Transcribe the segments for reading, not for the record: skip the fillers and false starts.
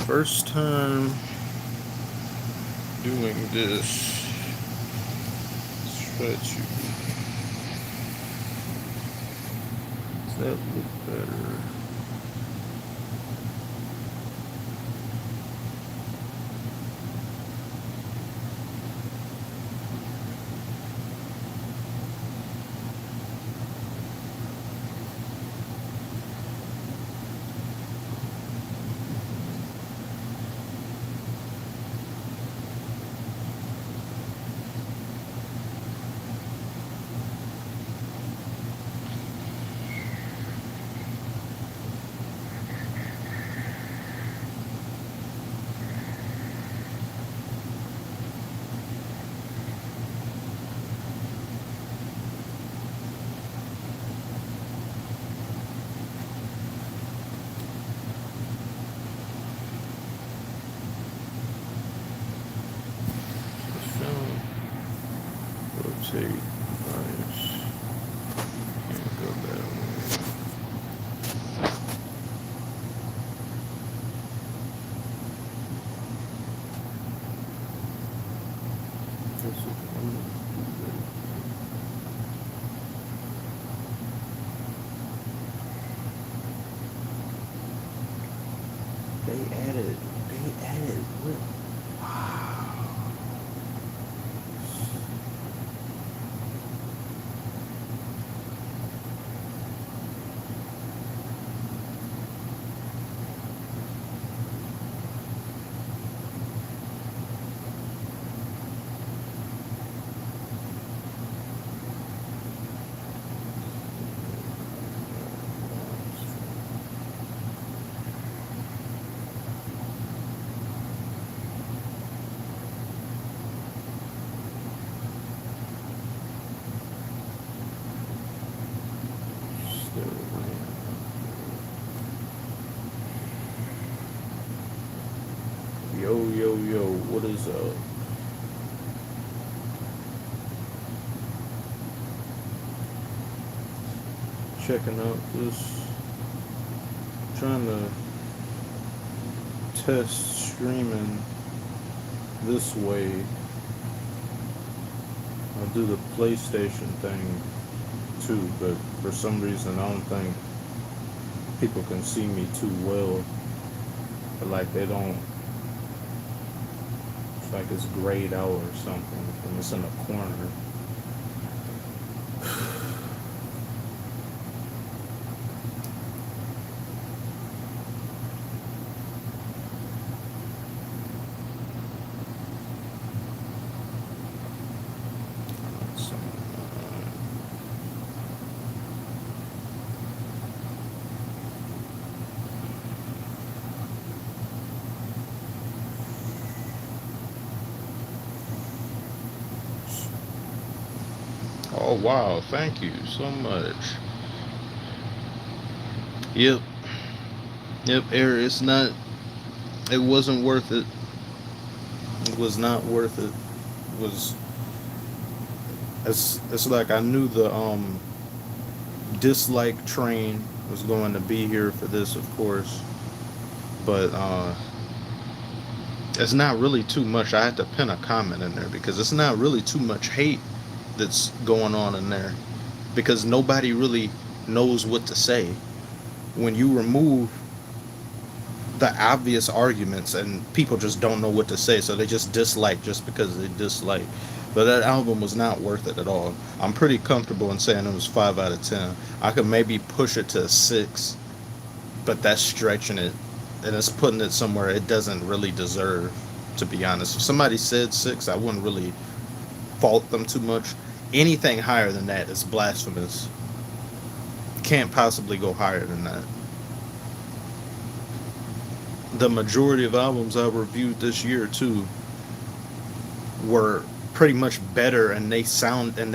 First time doing this. Stretch you. Does that look better? Rotate minus. Can't go that way. They added what? Wow. Yo, what is up? Checking out this, trying to test streaming this way. I'll do the PlayStation thing too, but for some reason I don't think people can see me too well. But like they don't, it's like it's grayed out or something, and it's in the corner. Oh wow, thank you so much. Yep, yep, Air, it's not, it wasn't worth it. It was not worth it. It was, it's like I knew the dislike train was going to be here for this, of course, but it's not really too much. I had to pin a comment in there because it's not really too much hate that's going on in there, because nobody really knows what to say when you remove the obvious arguments, and people just don't know what to say, so they just dislike just because they dislike. But that album was not worth it at all. I'm pretty comfortable in saying it was 5 out of 10. I could maybe push it to a 6, but that's stretching it, and it's putting it somewhere it doesn't really deserve, to be honest. If somebody said 6, I wouldn't really fault them too much. Anything higher than that is blasphemous. Can't possibly go higher than that. The majority of albums I reviewed this year too were pretty much better, and they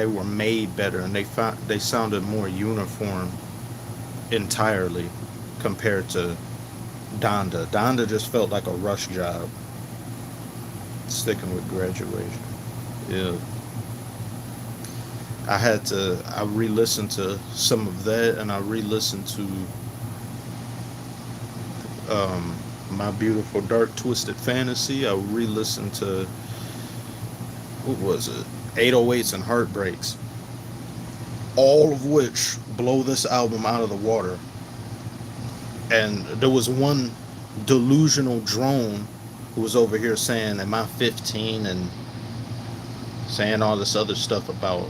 were made better, and they sounded more uniform entirely compared to Donda. Donda just felt like a rush job. Sticking with Graduation. Yeah. I re-listened to some of that, and I re-listened to um, My Beautiful Dark Twisted Fantasy. I re-listened to, what was it, 808s and Heartbreaks, all of which blow this album out of the water. And there was one delusional drone who was over here saying, "Am I 15?" and saying all this other stuff about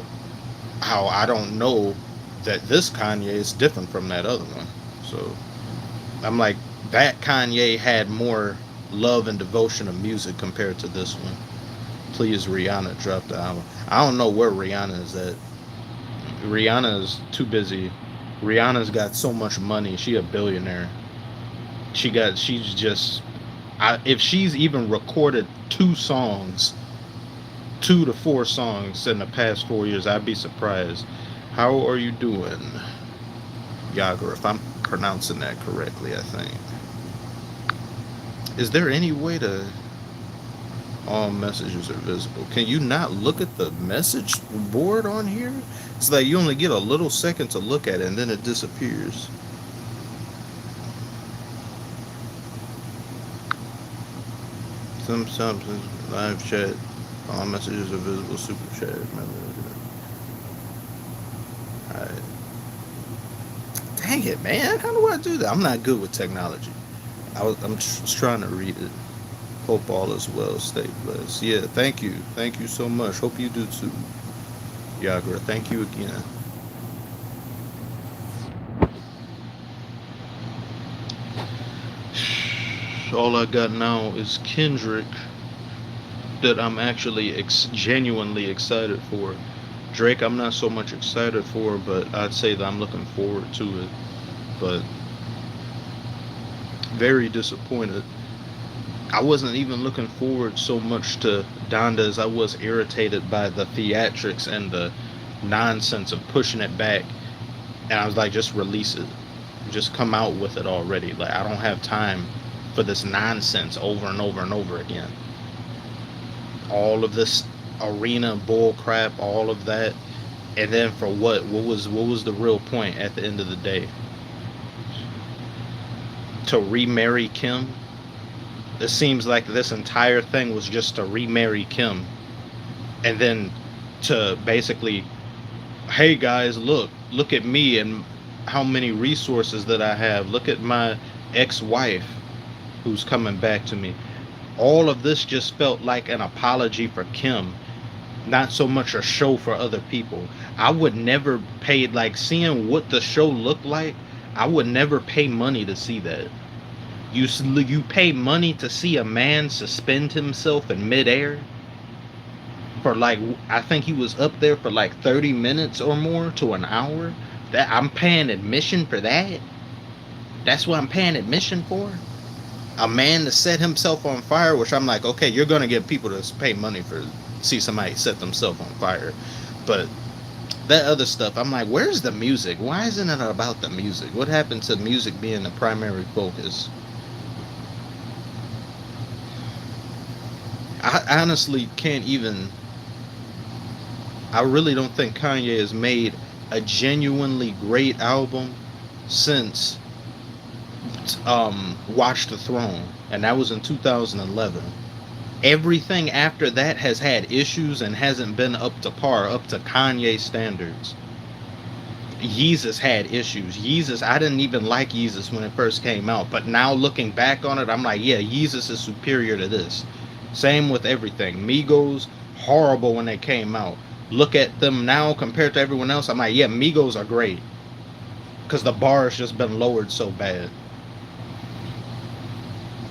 how I don't know that this Kanye is different from that other one. So I'm like, that Kanye had more love and devotion of music compared to this one. Please, Rihanna, drop the album. I don't know where Rihanna is at. Rihanna is too busy. Rihanna's got so much money. She a billionaire. She's just, if she's even recorded 2 to 4 songs in the past 4 years, I'd be surprised. How are you doing, Yager? If I'm pronouncing that correctly, I think. Is there any way to all messages are visible? Can you not look at the message board on here? It's like you only get a little second to look at it and then it disappears. Sometimes live chat, all messages are visible, super chat. Alright. Dang it, man. How do I do that? I'm not good with technology. I'm just trying to read it. Hope all is well. Stay blessed. Yeah, thank you. Thank you so much. Hope you do too, Yagra. Thank you again. All I got now is Kendrick that I'm actually genuinely excited for. Drake, I'm not so much excited for, but I'd say that I'm looking forward to it. But very disappointed. I wasn't even looking forward so much to Donda as I was irritated by the theatrics and the nonsense of pushing it back. And I was like, just release it. Just come out with it already. Like, I don't have time for this nonsense over and over and over again. All of this arena bull crap, all of that. And then for what? What was the real point at the end of the day? To remarry Kim? It seems like this entire thing was just to remarry Kim. And then to basically, hey guys, look at me and how many resources that I have. Look at my ex-wife who's coming back to me. All of this just felt like an apology for Kim, not so much a show for other people. I would never pay, like, seeing what the show looked like, I would never pay money to see that. You pay money to see a man suspend himself in midair for, like, I think he was up there for like 30 minutes or more to an hour. That I'm paying admission for that. That's what I'm paying admission for. A man to set himself on fire, which I'm like, okay, you're gonna get people to pay money for see somebody set themselves on fire, but that other stuff, I'm like, where's the music? Why isn't it about the music? What happened to music being the primary focus? I honestly can't even. I really don't think Kanye has made a genuinely great album since Watch the Throne, and that was in 2011. Everything after that has had issues and hasn't been up to par, up to Kanye standards. Yeezus had issues. Yeezus, I didn't even like Yeezus when it first came out, but now looking back on it, I'm like, yeah, Yeezus is superior to this. Same with everything. Migos, horrible when they came out. Look at them now compared to everyone else, I'm like, yeah, Migos are great. Because the bar has just been lowered so bad.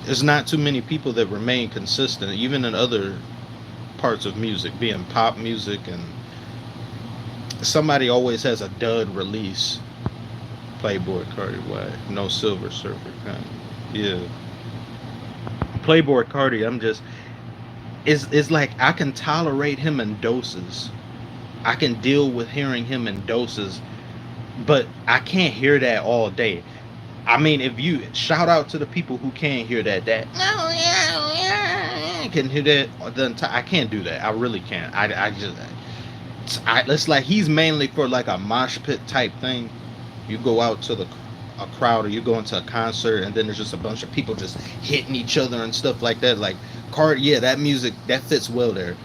There's not too many people that remain consistent, even in other parts of music, being pop music, and somebody always has a dud release. Playboy Cardi, why? No Silver Surfer, kind of. Yeah. Playboy Cardi, I'm just, it's like I can tolerate him in doses. I can deal with hearing him in doses, but I can't hear that all day. I mean, if you shout out to the people who can't hear that can hear that the entire, I can't do that. I really can't. I just, It's like he's mainly for like a mosh pit type thing. You go out to a crowd, or you go into a concert, and then there's just a bunch of people just hitting each other and stuff like that. Like Card, yeah, that music that fits well there.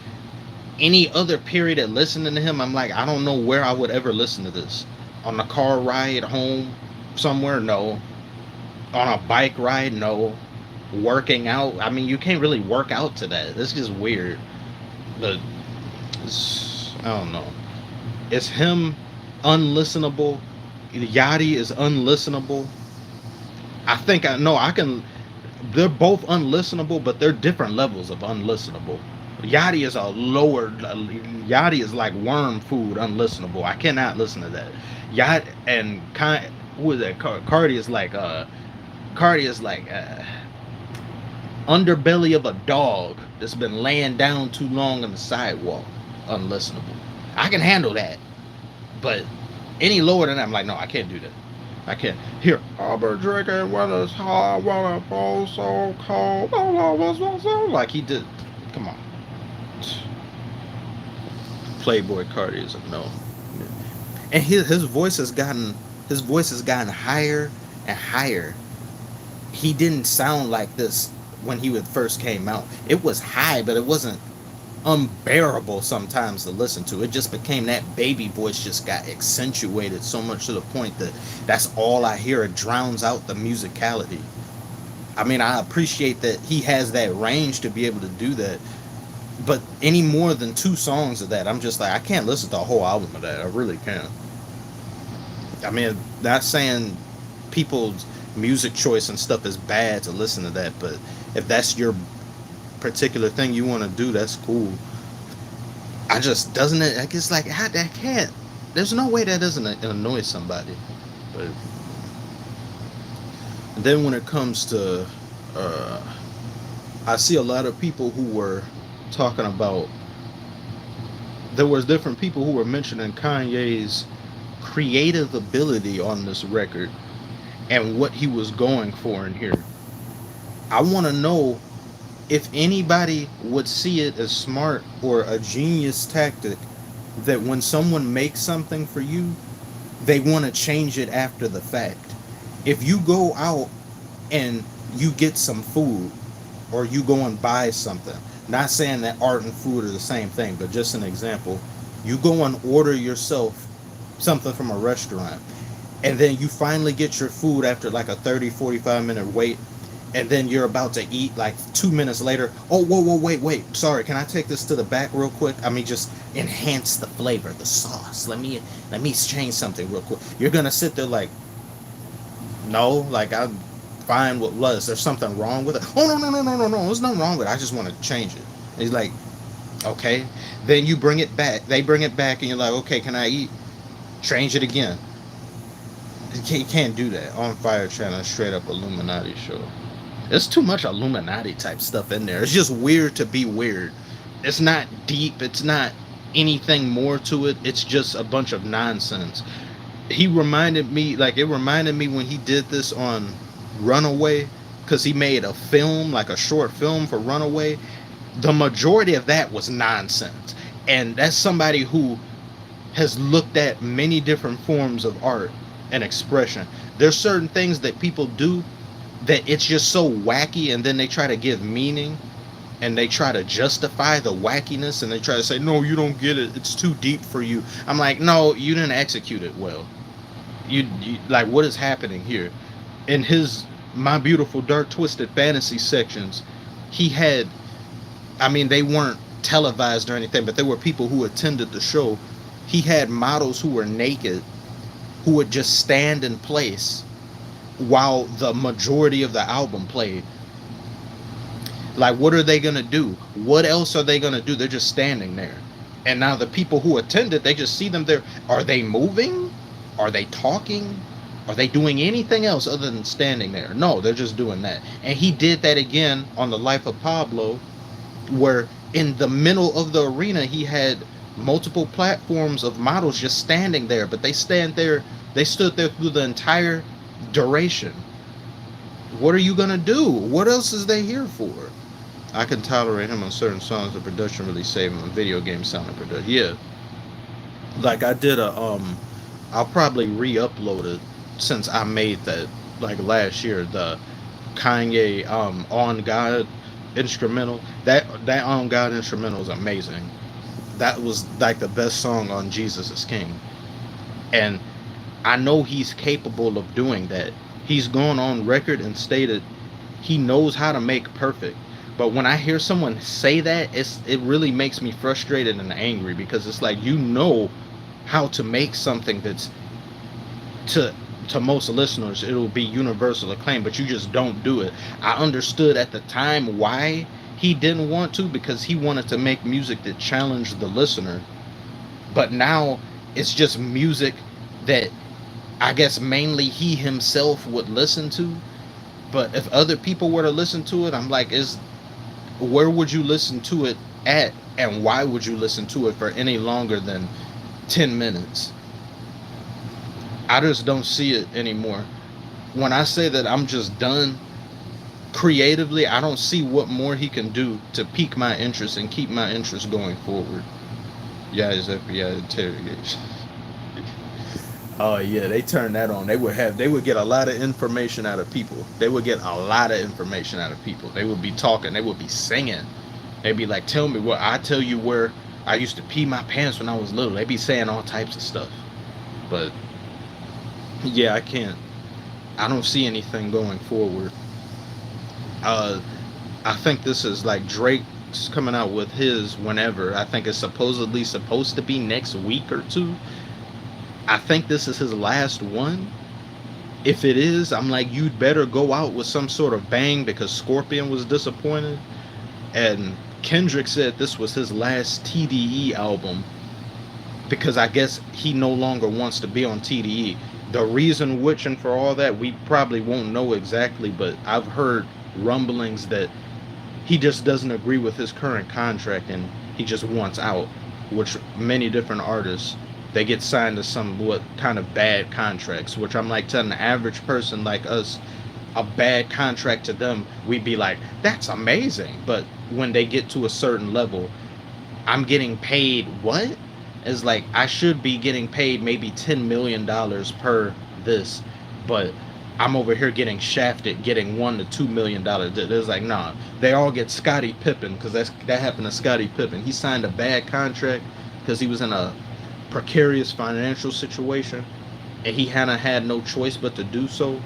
Any other period of listening to him, I'm like, I don't know where I would ever listen to this. On a car ride home somewhere, no. On a bike ride, no. Working out, I mean, you can't really work out to that. It's just weird. But I don't know. It's him unlistenable. Yachty is unlistenable. I think I know I can. They're both unlistenable, but they're different levels of unlistenable. Yachty is a lower. Yachty is like worm food, unlistenable. I cannot listen to that. Yachty and who is that? Cardi is like Cardi is like underbelly of a dog that's been laying down too long on the sidewalk. Unlistenable. I can handle that, but any lower than that, I'm like, no, I can't do that. I can't. Here, I've been drinking when it's hot, when it falls so cold. Like he did. Come on. Playboy Cardi is a no. And his voice has gotten higher and higher. He didn't sound like this when he would first came out. It was high, but it wasn't unbearable sometimes to listen to. It just became that baby voice just got accentuated so much to the point that that's all I hear. It drowns out the musicality. I mean, I appreciate that he has that range to be able to do that, but any more than 2 songs of that, I'm just like, I can't listen to a whole album of that. I really can't. I mean, not saying people's music choice and stuff is bad to listen to that, but if that's your particular thing you want to do, that's cool. I just doesn't it? I guess like I can't. There's no way that doesn't annoy somebody. But then when it comes to, I see a lot of people who were talking about. There was different people who were mentioning Kanye's creative ability on this record and what he was going for in here. I want to know if anybody would see it as smart or a genius tactic that when someone makes something for you, they want to change it after the fact. If you go out and you get some food or you go and buy something, not saying that art and food are the same thing, but just an example, you go and order yourself something from a restaurant, and then you finally get your food after like a 30-45 minute wait, and then you're about to eat like 2 minutes later. Oh, whoa, wait. Sorry, can I take this to the back real quick? I mean, just enhance the flavor, the sauce. Let me change something real quick. You're gonna sit there like, no, like I'm fine with was. There's something wrong with it. Oh no. There's nothing wrong with it. I just want to change it. And he's like, okay. Then you bring it back. They bring it back, and you're like, okay, can I eat? Change it again. You can't do that. On Fire Channel, straight up Illuminati show. There's too much Illuminati type stuff in there. It's just weird to be weird. It's not deep. It's not anything more to it. It's just a bunch of nonsense. It reminded me when he did this on Runaway, because he made a film, like a short film for Runaway. The majority of that was nonsense. And that's somebody who has looked at many different forms of art and expression. There's certain things that people do that it's just so wacky, and then they try to give meaning and they try to justify the wackiness, and they try to say, no, you don't get it, it's too deep for you. I'm like, no, you didn't execute it well. You like, what is happening here? In his My Beautiful Dark Twisted Fantasy sections, he had, I mean, they weren't televised or anything, but there were people who attended the show. He had models who were naked who would just stand in place while the majority of the album played. Like, what are they gonna do? What else are they gonna do? They're just standing there. And now the people who attended, they just see them there. Are they moving? Are they talking? Are they doing anything else other than standing there? No, they're just doing that. And he did that again on The Life of Pablo, where in the middle of the arena he had multiple platforms of models just standing there, but they stood there through the entire duration. What are you gonna do? What else is they here for? I can tolerate him on certain songs. The production really saved him. Video game sound and production, yeah. Like I did a I'll probably re-upload it since I made that like last year. The Kanye On God instrumental. That On God instrumental is amazing. That was like the best song on Jesus is King. And I know he's capable of doing that. He's gone on record and stated he knows how to make perfect. But when I hear someone say that, it really makes me frustrated and angry because it's like you know how to make something that's to to most listeners it'll be universal acclaim, but you just don't do it. I understood at the time why he didn't want to, because he wanted to make music that challenged the listener. But now it's just music that I guess mainly he himself would listen to. But if other people were to listen to it, I'm like, is where would you listen to it at, and why would you listen to it for any longer than 10 minutes? I just don't see it anymore. When I say that I'm just done creatively, I don't see what more he can do to pique my interest and keep my interest going forward. Yeah, it's FBI interrogation. Oh yeah, they turned that on. They would get a lot of information out of people. They would get a lot of information out of people. They would be talking, they would be singing. They'd be like, tell me what I tell you where I used to pee my pants when I was little. They'd be saying all types of stuff. But yeah, I don't see anything going forward. Uh I think this is like Drake's coming out with his whenever. I think it's supposedly supposed to be next week or two. I think this is his last one. If it is, I'm like, you'd better go out with some sort of bang, because Scorpion was disappointed. And Kendrick said this was his last TDE album because I guess he no longer wants to be on TDE. The reason which and for all that, we probably won't know exactly, but I've heard rumblings that he just doesn't agree with his current contract and he just wants out, which many different artists, they get signed to some what kind of bad contracts, which I'm like, to an average person like us, a bad contract to them, we'd be like, that's amazing. But when they get to a certain level, I'm getting paid what? It's like I should be getting paid maybe $10 million per this, but I'm over here getting shafted, getting $1 to $2 million. It's like, nah, they all get Scottie Pippen, because that happened to Scottie Pippen. He signed a bad contract because he was in a precarious financial situation, and he had no choice but to do so.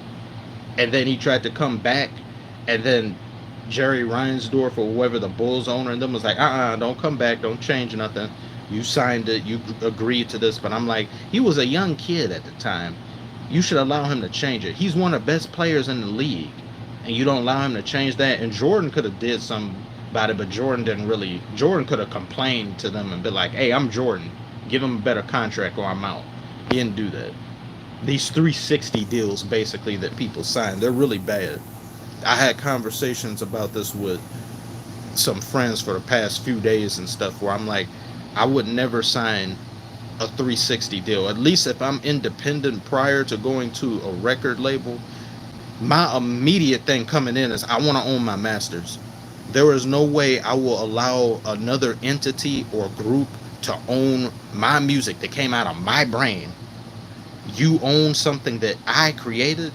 And then he tried to come back, and then Jerry Reinsdorf or whoever the Bulls owner and them was like, don't come back, don't change nothing. You signed it, you agreed to this. But I'm like, he was a young kid at the time. You should allow him to change it. He's one of the best players in the league, and you don't allow him to change that. And Jordan could have did something about it, but Jordan didn't really. Jordan could have complained to them and been like, hey, I'm Jordan, give him a better contract or I'm out. He didn't do that. These 360 deals basically that people sign, they're really bad. I had conversations about this with some friends for the past few days and stuff, where I'm like, I would never sign a 360 deal. At least if I'm independent prior to going to a record label, my immediate thing coming in is I want to own my masters. There is no way I will allow another entity or group to own my music that came out of my brain. You own something that I created,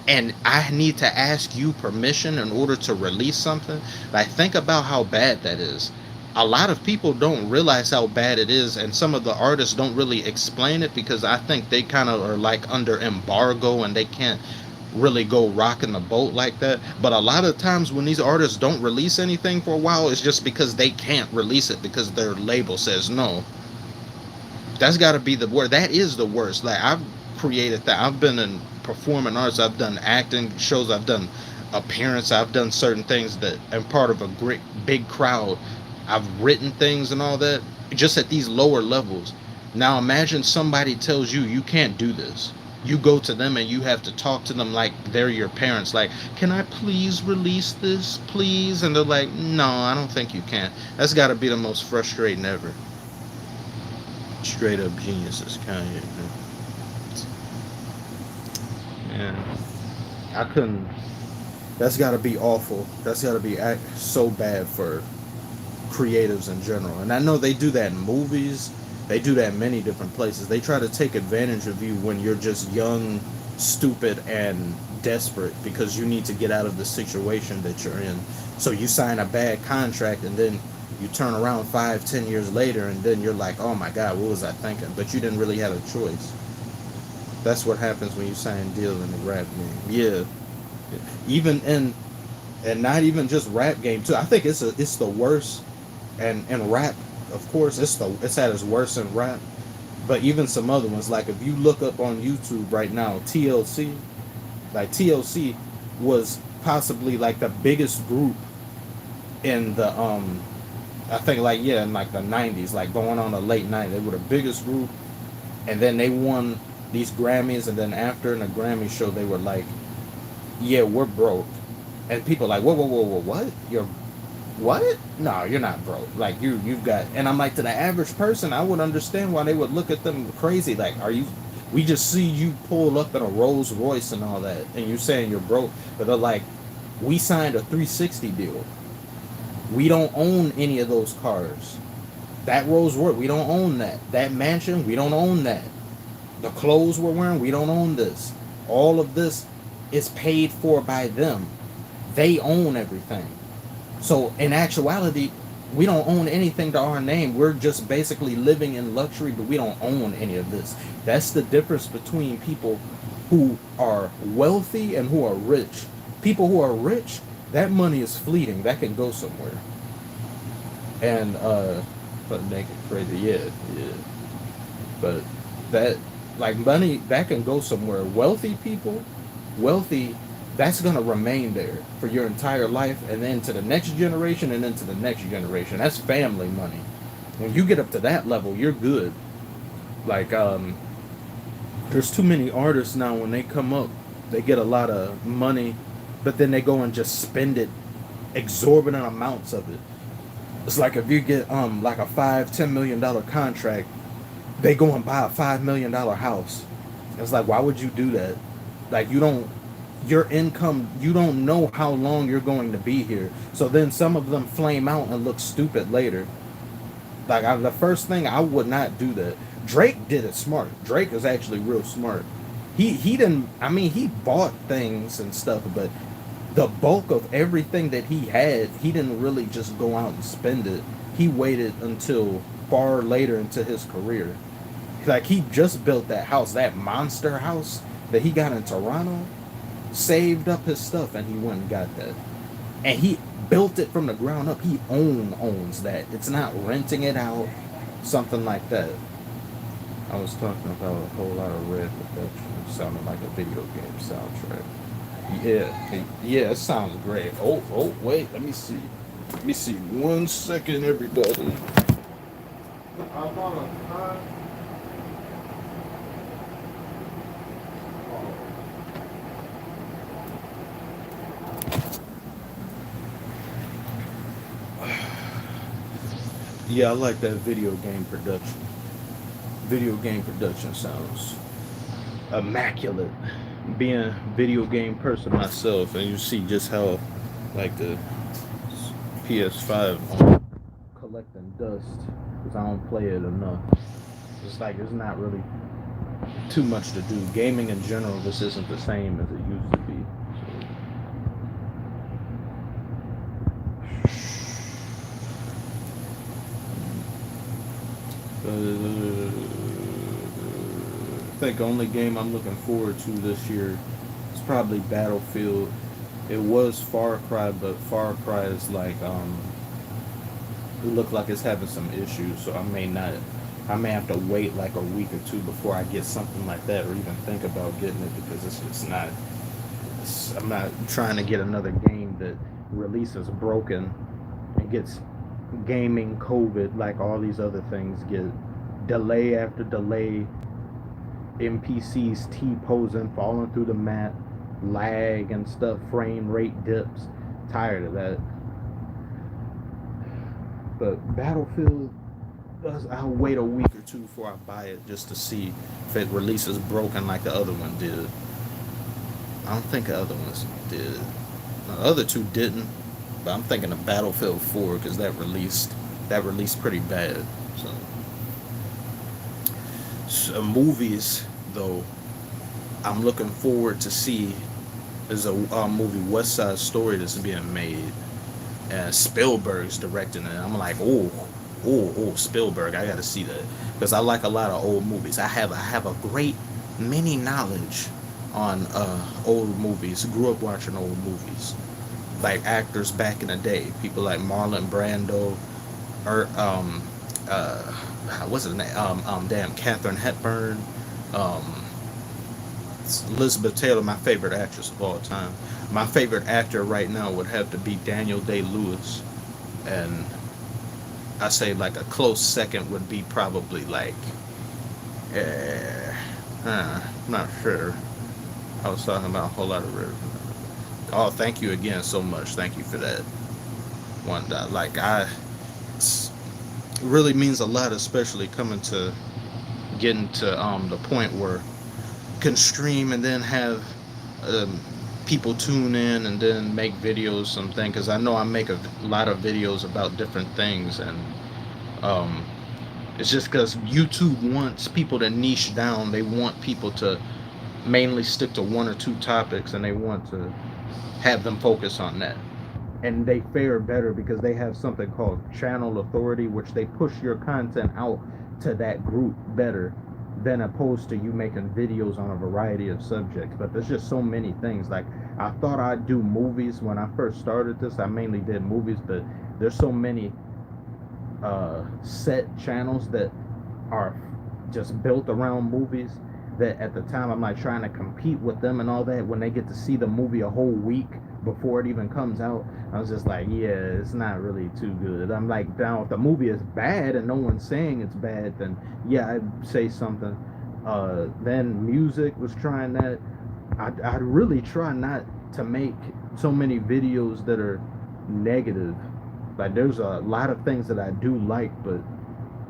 and I need to ask you permission in order to release something. Like, think about how bad that is. A lot of people don't realize how bad it is, and some of the artists don't really explain it because I think they kind of are like under embargo and they can't really go rocking the boat like that. But a lot of times when these artists don't release anything for a while, it's just because they can't release it because their label says no. That's got to be the word. That is the worst. Like, I've created that. I've been in performing arts. I've done acting shows. I've done appearance. I've done certain things that I'm part of a great big crowd. I've written things and all that just at these lower levels. Now imagine somebody tells you you can't do this. You go to them and you have to talk to them like they're your parents. Like, can I please release this, please? And they're like, no, I don't think you can. That's got to be the most frustrating ever. Straight up geniuses, Kanye. Man, I couldn't. That's got to be awful. That's got to be so bad for creatives in general. And I know they do that in movies They do that many different places. They try to take advantage of you when you're just young, stupid, and desperate because you need to get out of the situation that you're in. So you sign a bad contract and then you turn around 5, 10 years later and then you're like, oh my God, what was I thinking? But you didn't really have a choice. That's what happens when you sign a deal in the rap game. Yeah. Even in, and not even just rap game too. I think it's the worst. And rap, of course, it's at its worst in rap. But even some other ones, like if you look up on YouTube right now, TLC, like TLC was possibly like the biggest group in the I think like yeah in like the 90s, like going on the late 90s. They were the biggest group, and then they won these Grammys, and then after in the Grammy show they were like, yeah, we're broke. And people like, whoa, what? You're what? No, you're not broke. Like you've got. And I'm like, to the average person, I would understand why they would look at them crazy. Like, are you? We just see you pull up in a Rolls Royce and all that, and you're saying you're broke. But they're like, we signed a 360 deal. We don't own any of those cars. That Rolls Royce, we don't own that. That mansion, we don't own that. The clothes we're wearing, we don't own this. All of this is paid for by them. They own everything. So in actuality, we don't own anything to our name. We're just basically living in luxury, but we don't own any of this. That's the difference between people who are wealthy and who are rich. People who are rich, that money is fleeting. That can go somewhere. And but make it crazy, yeah. But that like money that can go somewhere. Wealthy people, wealthy, that's gonna remain there for your entire life, and then to the next generation, and then to the next generation. That's family money. When you get up to that level, you're good. Like there's too many artists now. When they come up, they get a lot of money, but then they go and just spend it, exorbitant amounts of it. It's like if you get like a $5-10 million contract, they go and buy a $5 million house. It's like, why would you do that? Like, you don't, your income, you don't know how long you're going to be here. So then some of them flame out and look stupid later. Like the first thing, I would not do that. Drake did it smart. Drake is actually real smart. He didn't, I mean, he bought things and stuff, but the bulk of everything that he had, he didn't really just go out and spend it. He waited until far later into his career. Like, he just built that house, that monster house that he got in Toronto, saved up his stuff, and he went and got that. And he built it from the ground up. He owns that. It's not renting it out, something like that. I was talking about a whole lot of red production. It sounded like a video game soundtrack. Yeah, it sounds great. Oh, wait, let me see. 1 second, everybody. I'm on a time. Yeah, I like that video game production. Video game production sounds immaculate. Being a video game person myself, and you see just how like the PS5 collecting dust because I don't play it enough. It's like there's not really too much to do. Gaming in general just isn't the same as it used to be. I think the only game I'm looking forward to this year is probably Battlefield. It was Far Cry, but Far Cry is like it looked like it's having some issues, so I may have to wait like a week or two before I get something like that, or even think about getting it, because it's just not. I'm not trying to get another game that releases broken and gets gaming COVID like all these other things get delay after delay. NPCs T-posing, falling through the map, lag and stuff, frame rate dips. Tired of that. But Battlefield, I'll wait a week or two before I buy it just to see if it releases broken like the other one did. I don't think the other ones did. The other two didn't, but I'm thinking of Battlefield 4 because that released pretty bad. So Movies, though, I'm looking forward to see. There's a movie, West Side Story, that's being made, and Spielberg's directing it. I'm like, Spielberg, I got to see that because I like a lot of old movies. I have a great mini knowledge on old movies. Grew up watching old movies, like actors back in the day, people like Marlon Brando, or uh, what's his name? Damn, Katharine Hepburn, um, Elizabeth Taylor, my favorite actress of all time. My favorite actor right now would have to be Daniel Day Lewis, and I say like a close second would be probably like, uh, not sure. I was talking about a whole lot of. Oh, thank you again so much. Thank you for that one. Like it's, really means a lot, especially coming to getting to the point where can stream and then have um, people tune in and then make videos something, because I know I make a lot of videos about different things, and um, it's just because YouTube wants people to niche down. They want people to mainly stick to one or two topics, and they want to have them focus on that. And they fare better because they have something called channel authority, which they push your content out to that group better than opposed to you making videos on a variety of subjects. But there's just so many things. Like, I thought I'd do movies when I first started this. I mainly did movies, but there's so many set channels that are just built around movies that at the time I'm like trying to compete with them and all that. When they get to see the movie a whole week before it even comes out, I was just like, yeah, it's not really too good. I'm like, now if the movie is bad and no one's saying it's bad, then yeah, I'd say something. Then music was trying that. I'd really try not to make so many videos that are negative. Like, there's a lot of things that I do like, but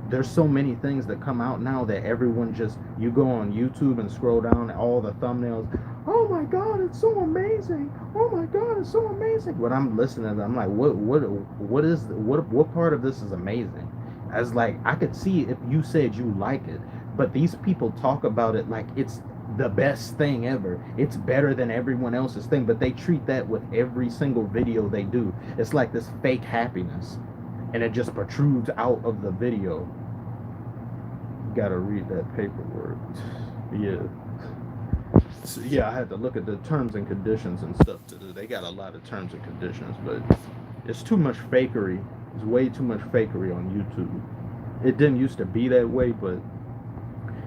there's so many things that come out now that everyone just, you go on YouTube and scroll down all the thumbnails. Oh my God, it's so amazing. Oh my God, it's so amazing. When I'm listening, I'm like, what part of this is amazing? I was like, I could see if you said you like it, but these people talk about it like it's the best thing ever. It's better than everyone else's thing, but they treat that with every single video they do. It's like this fake happiness, and it just protrudes out of the video. Gotta read that paperwork. Yeah. So, yeah, I had to look at the terms and conditions and stuff. They got a lot of terms and conditions, but it's too much fakery. It's way too much fakery on YouTube. It didn't used to be that way, but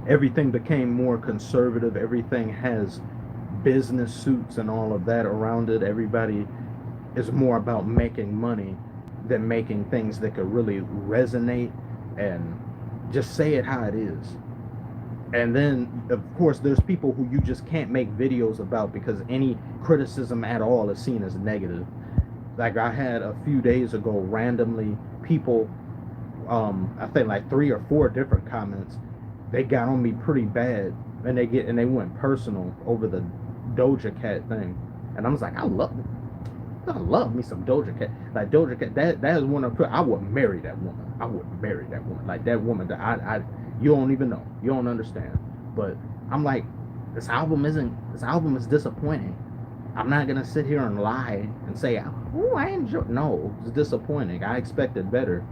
everything became more conservative. Everything has business suits and all of that around it. Everybody is more about making money than making things that could really resonate and just say it how it is. And then, of course, there's people who you just can't make videos about because any criticism at all is seen as negative. Like, I had a few days ago, randomly, people, I think like 3 or 4 different comments, they got on me pretty bad, and they went personal over the Doja Cat thing. And I was like, I love me some Doja Cat. Like, Doja Cat, that is one of, I would marry that woman. I would marry that woman. Like, that woman that you don't even know. You don't understand. But I'm like, this album is disappointing. I'm not gonna sit here and lie and say, oh, I enjoy. No, it's disappointing. I expected better.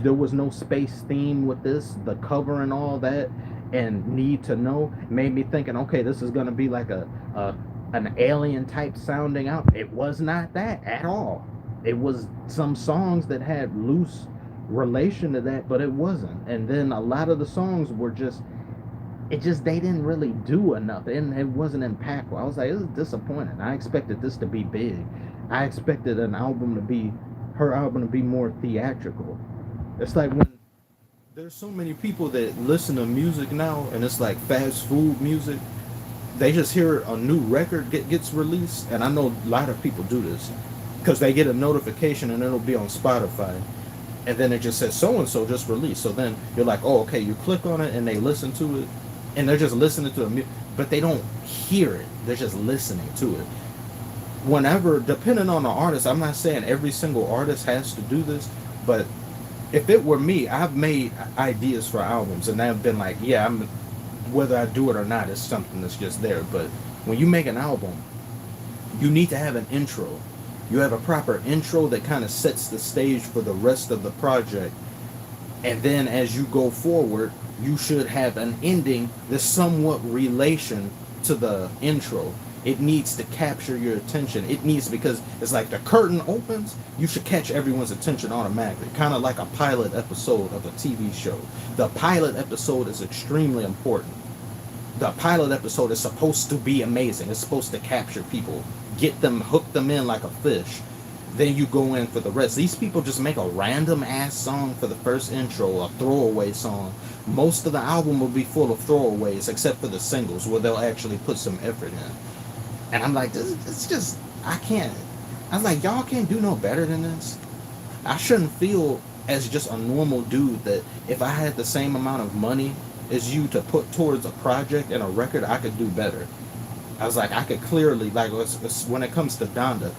There was no space theme with this. The cover and all that, and Need to Know made me thinking, okay, this is gonna be like an alien type sounding out. It was not that at all. It was some songs that had loose relation to that, but it wasn't. And then a lot of the songs were just, they didn't really do enough, and it wasn't impactful. I was like, this is disappointing. I expected this to be big. I expected her album to be more theatrical. It's like when there's so many people that listen to music now, and it's like fast food music. They just hear a new record gets released, and I know a lot of people do this because they get a notification and it'll be on Spotify, and then it just says so and so just released. So then you're like, oh, okay. You click on it and they listen to it, and they're just listening to it, but they don't hear it. They're just listening to it. Whenever, depending on the artist, I'm not saying every single artist has to do this, but if it were me, I've made ideas for albums, and I've been like, yeah, I'm whether I do it or not is something that's just there. But when you make an album, you need to have an intro. You have a proper intro that kind of sets the stage for the rest of the project, and then as you go forward, you should have an ending that's somewhat relation to the intro. It needs to capture your attention. It needs, because it's like the curtain opens, you should catch everyone's attention automatically, kind of like a pilot episode of a TV show. The pilot episode is extremely important. The pilot episode is supposed to be amazing. It's supposed to capture people, get them, hook them in like a fish. Then you go in for the rest. These people just make a random ass song for the first intro, a throwaway song. Most of the album will be full of throwaways, except for the singles where they'll actually put some effort in. And I'm like, this, it's just, I can't. I was like, y'all can't do no better than this. I shouldn't feel as just a normal dude that if I had the same amount of money as you to put towards a project and a record, I could do better. I was like, I could clearly, like, when it comes to Donda,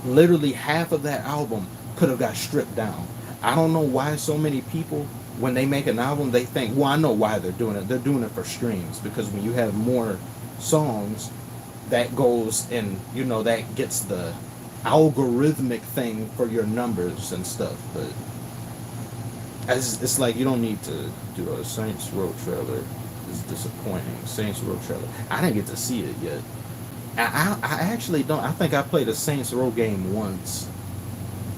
literally half of that album could have got stripped down. I don't know why so many people, when they make an album, they think, well, I know why they're doing it. They're doing it for streams, because when you have more songs, that goes and, you know, that gets the algorithmic thing for your numbers and stuff. But it's like you don't need to do a Saints Row trailer. It's disappointing. Saints Row trailer. I didn't get to see it yet. I actually don't. I think I played a Saints Row game once.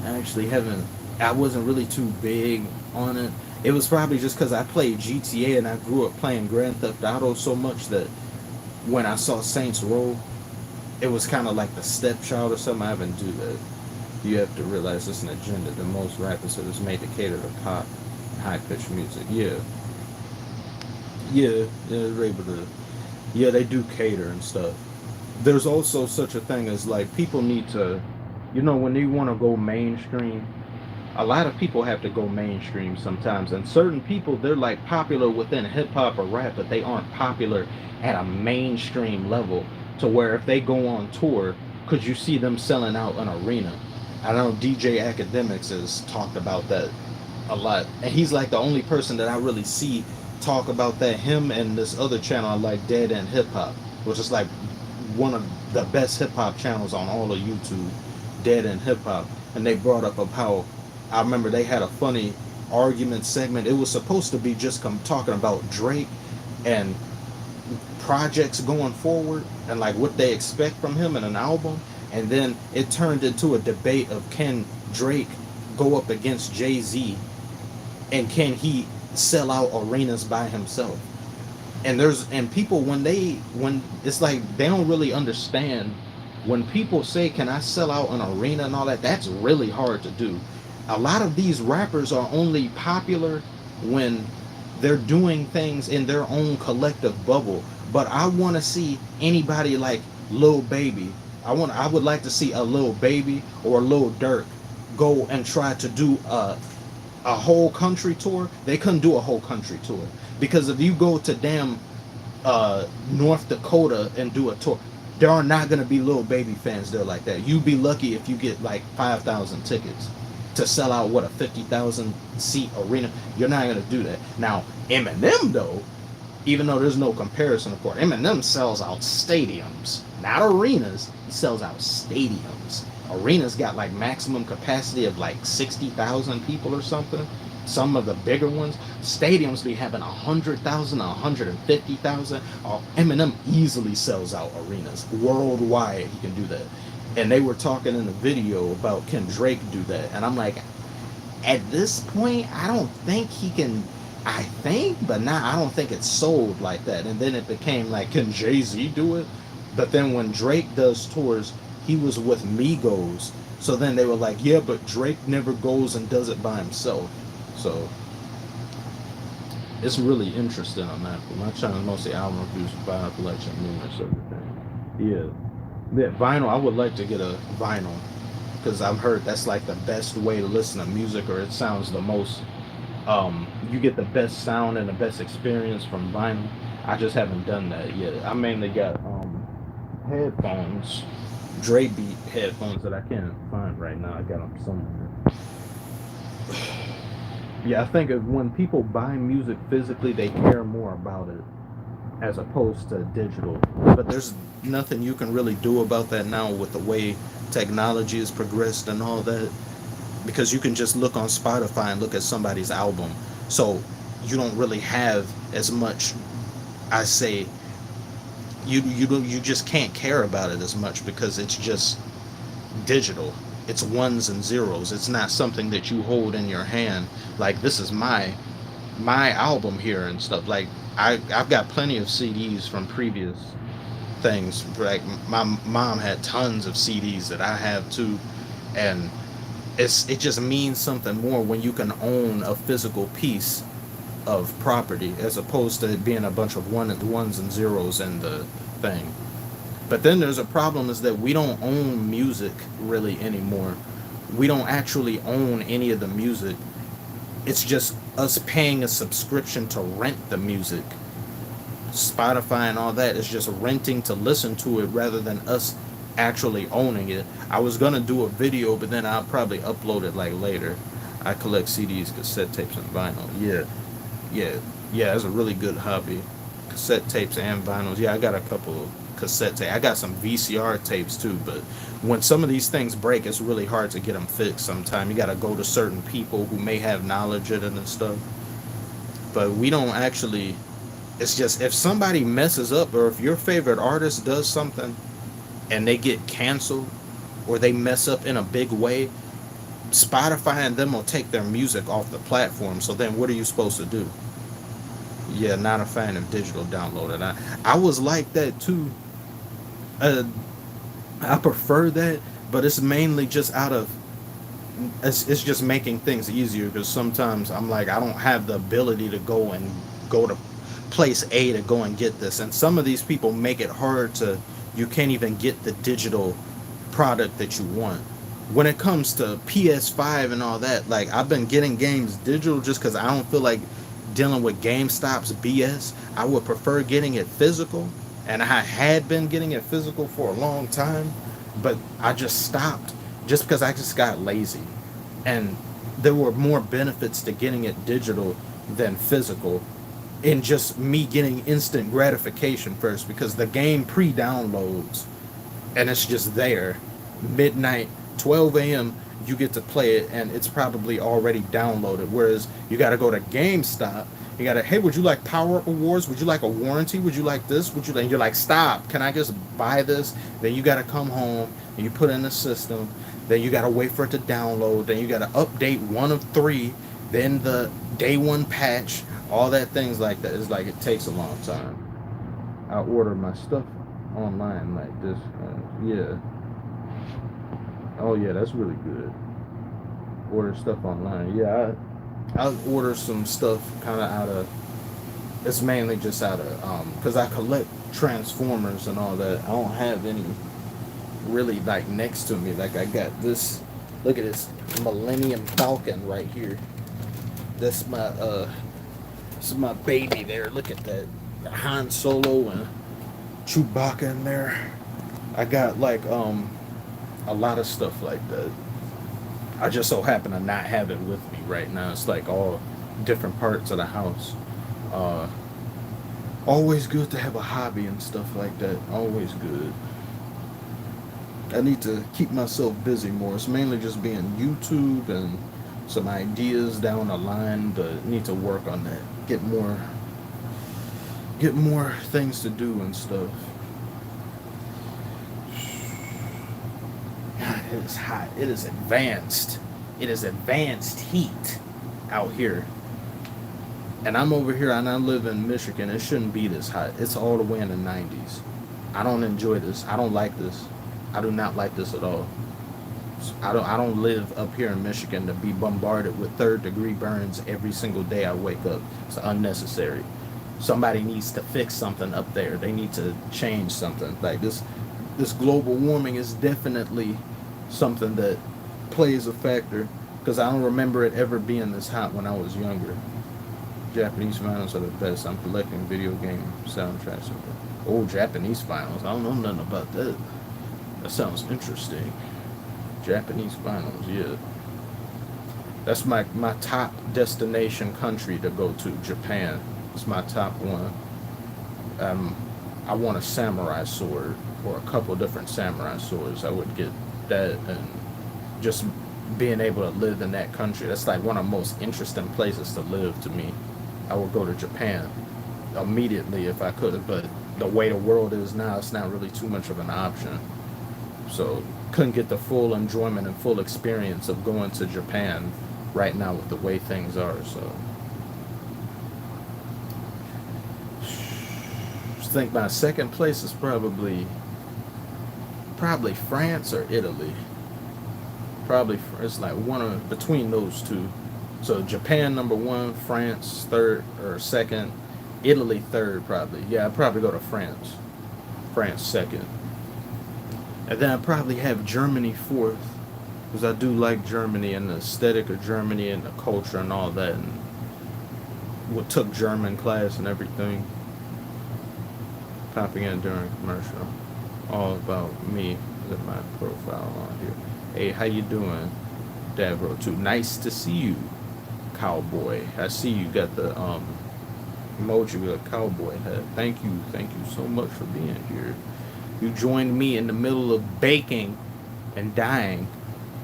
I actually haven't. I wasn't really too big on it. It was probably just because I played GTA and I grew up playing Grand Theft Auto so much that when I saw Saints Row, it was kind of like the stepchild or something. I haven't do that. You have to realize it's an agenda. The most rap is made to cater to pop, high pitched music. Yeah, yeah, they're able to. Yeah, they do cater and stuff. There's also such a thing as like people need to, you know, when you want to go mainstream, a lot of people have to go mainstream sometimes, and certain people, they're like popular within hip hop or rap, but they aren't popular at a mainstream level to where if they go on tour, could you see them selling out an arena? I know DJ Academics has talked about that a lot, and he's like the only person that I really see talk about that. Him and this other channel I like, Dead End Hip Hop, which is like one of the best hip hop channels on all of YouTube, Dead End Hip Hop, and they brought up of how I remember they had a funny argument segment. It was supposed to be just talking about Drake and projects going forward and like what they expect from him in an album, and then it turned into a debate of can Drake go up against Jay-Z and can he sell out arenas by himself. And people, when it's like they don't really understand when people say can I sell out an arena and all that, that's really hard to do. A lot of these rappers are only popular when they're doing things in their own collective bubble. But I want to see anybody like Lil Baby. I would like to see a Lil Baby or a Lil Durk go and try to do a whole country tour. They couldn't do a whole country tour because if you go to damn North Dakota and do a tour, there are not going to be Lil Baby fans there like that. You'd be lucky if you get like 5,000 tickets to sell out what, a 50,000 seat arena. You're not going to do that. Now Eminem though, even though there's no comparison, of course, Eminem sells out stadiums, not arenas. He sells out stadiums. Arenas got like maximum capacity of like 60,000 people or something. Some of the bigger ones, stadiums be having 100,000, 150,000. Eminem easily sells out arenas worldwide. He can do that. And they were talking in the video about can Drake do that, and I'm like, at this point, I don't think he can. I think, but now I don't think it's sold like that. And then it became like, can Jay-Z do it? But then when Drake does tours, he was with Migos. So then they were like, yeah, but Drake never goes and does it by himself. So it's really interesting on that. My channel is mostly album reviews, vinyl collection, numerous everything. Yeah. That vinyl, I would like to get a vinyl because I've heard that's like the best way to listen to music, or it sounds the most you get the best sound and the best experience from vinyl. I just haven't done that yet. I mainly got headphones, Dre Beat headphones that I can't find right now. I got them somewhere. Yeah, I think when people buy music physically, they care more about it as opposed to digital. But there's nothing you can really do about that now with the way technology has progressed and all that, because you can just look on Spotify and look at somebody's album. So you don't really have as much. I say you just can't care about it as much because it's just digital. It's ones and zeros. It's not something that you hold in your hand. Like, this is my album here and stuff. Like, I've got plenty of CDs from previous things. Like, my mom had tons of CDs that I have too, and it just means something more when you can own a physical piece of property as opposed to it being a bunch of ones and zeros in the thing. But then there's a problem is that we don't own music really anymore. We don't actually own any of the music. It's just us paying a subscription to rent the music. Spotify and all that is just renting to listen to it rather than us actually owning it. I was gonna do a video, but then I'll probably upload it like later. I collect CDs, cassette tapes, and vinyl. Yeah, yeah. It's a really good hobby. Cassette tapes and vinyls. Yeah, I got a couple of cassette tapes. I got some VCR tapes too. But when some of these things break, it's really hard to get them fixed. Sometimes you got to go to certain people who may have knowledge of it and stuff. But we don't actually. It's just if somebody messes up, or if your favorite artist does something and they get canceled, or they mess up in a big way, Spotify and them will take their music off the platform. So then what are you supposed to do? Yeah, not a fan of digital download. And I was like that too. Uh, I prefer that, but it's mainly just out of it's just making things easier because sometimes I'm like I don't have the ability to go to place A to go and get this, and some of these people make it hard to you can't even get the digital product that you want. When it comes to PS5 and all that, like I've been getting games digital just because I don't feel like dealing with GameStop's BS. I would prefer getting it physical, and I had been getting it physical for a long time, but I just stopped just because I just got lazy. And there were more benefits to getting it digital than physical, in just me getting instant gratification first because the game pre-downloads and it's just there midnight 12 a.m. you get to play it and it's probably already downloaded, whereas you got to go to GameStop. You got to, hey, would you like power up awards, would you like a warranty, would you like this, would you like, and you're like, stop, can I just buy this? Then you got to come home and you put in the system, then you got to wait for it to download, then you got to update one of three, then the day one patch, all that things like that. It's like it takes a long time. I order my stuff online like this. Yeah. Oh yeah, that's really good. Order stuff online. Yeah, I order some stuff kind of out of. It's mainly just out of because I collect Transformers and all that. I don't have any really like next to me. Like I got this. Look at this Millennium Falcon right here. That's my this is my baby there. Look at that Han Solo and Chewbacca in there. I got like a lot of stuff like that. I just so happen to not have it with me right now. It's like all different parts of the house. Uh, Always good to have a hobby and stuff like that. Always good. I need to keep myself busy more. It's mainly just being YouTube and some ideas down the line, but need to work on that. Get more things to do and stuff. God, it is hot. It is advanced. It is advanced heat out here. And I'm over here and I live in Michigan. It shouldn't be this hot. It's all the way in the 90s. I don't enjoy this. I don't like this. I do not like this at all. I don't live up here in Michigan to be bombarded with third degree burns every single day I wake up. It's unnecessary. Somebody needs to fix something up there. They need to change something. Like this global warming is definitely something that plays a factor because I don't remember it ever being this hot when I was younger. Japanese vinyls are the best. I'm collecting video game soundtracks. Oh, Japanese vinyls. I don't know nothing about that. That sounds interesting. Japanese vinyls, yeah. That's my top destination country to go to. Japan. It's my top one. Um, I want a samurai sword or a couple different samurai swords. I would get that, and just being able to live in that country. That's like one of the most interesting places to live to me. I would go to Japan immediately if I could, but the way the world is now, it's not really too much of an option. So couldn't get the full enjoyment and full experience of going to Japan right now with the way things are. So I think my second place is probably France or Italy. Probably it's like one of between those two. So Japan number one, France third or second, Italy third probably. Yeah, I'd probably go to France. France second. And then I'd probably have Germany fourth. Because I do like Germany and the aesthetic of Germany and the culture and all that. And we took German class and everything. Popping in during commercial. All about me. Look at my profile on here. Hey, how you doing? Davro too. Nice to see you, cowboy. I see you got the emoji with a cowboy hat. Thank you so much for being here. You joined me in the middle of baking and dying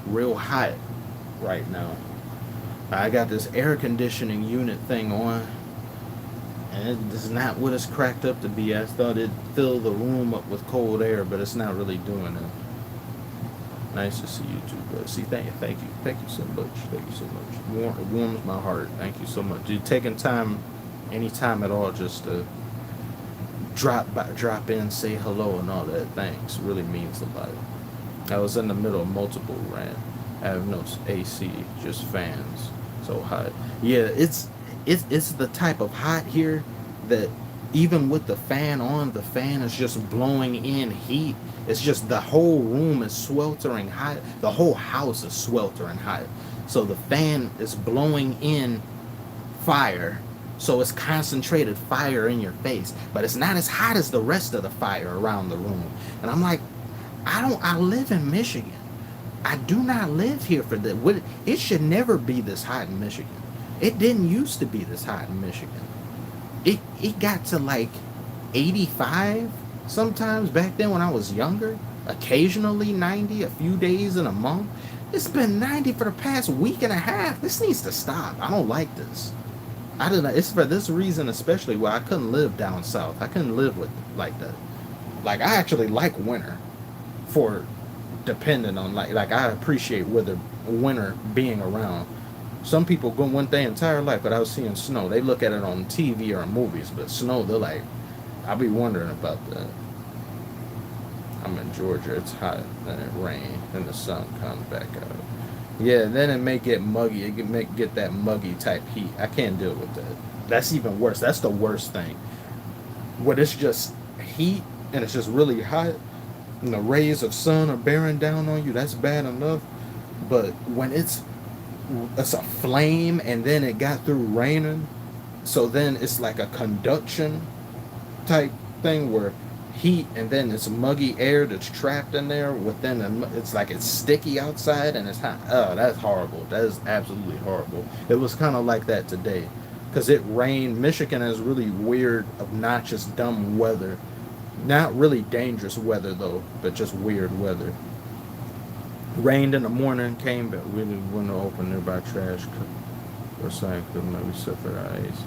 real hot right now. I got this air conditioning unit thing on, and it is not what it's cracked up to be. I thought it'd fill the room up with cold air, but it's not really doing it. Nice to see you too, bro. See, thank you so much. It warms my heart. Thank you so much. You taking time, any time at all, just to drop in, say hello, and all that. Thanks, really means a lot. I was in the middle of multiple rant. I have no AC, just fans. So hot. Yeah, it's the type of hot here that even with the fan on, the fan is just blowing in heat. It's just the whole room is sweltering hot. The whole house is sweltering hot. So the fan is blowing in fire. So it's concentrated fire in your face. But it's not as hot as the rest of the fire around the room. And I'm like, I live in Michigan. I do not live here for this. It should never be this hot in Michigan. It didn't used to be this hot in Michigan. It got to like 85 sometimes back then when I was younger. Occasionally 90, a few days in a month. It's been 90 for the past week and a half. This needs to stop. I don't like this. I don't know. It's for this reason especially why I couldn't live down south. I couldn't live with like that. Like I actually like winter for depending on like I appreciate winter being around. Some people go went their entire life without seeing snow. They look at it on TV or in movies, but snow, they're like, I'll be wondering about that. I'm in Georgia. It's hot, then it rains, then the sun comes back out. Yeah, then it may get muggy. It may get that muggy type heat. I can't deal with that. That's even worse. That's the worst thing. When it's just heat and it's just really hot, and the rays of sun are bearing down on you, that's bad enough. But when it's a flame and then it got through raining, so then it's like a conduction type thing where heat and then it's muggy air that's trapped in there within it's like it's sticky outside and it's hot. Oh, that's horrible. That is absolutely horrible. It was kind of like that today because it rained. Michigan has really weird, obnoxious, dumb weather. Not really dangerous weather though, but just weird weather. Rained in the morning, came back. We went to open nearby trash or something. Couldn't maybe suffer the ice.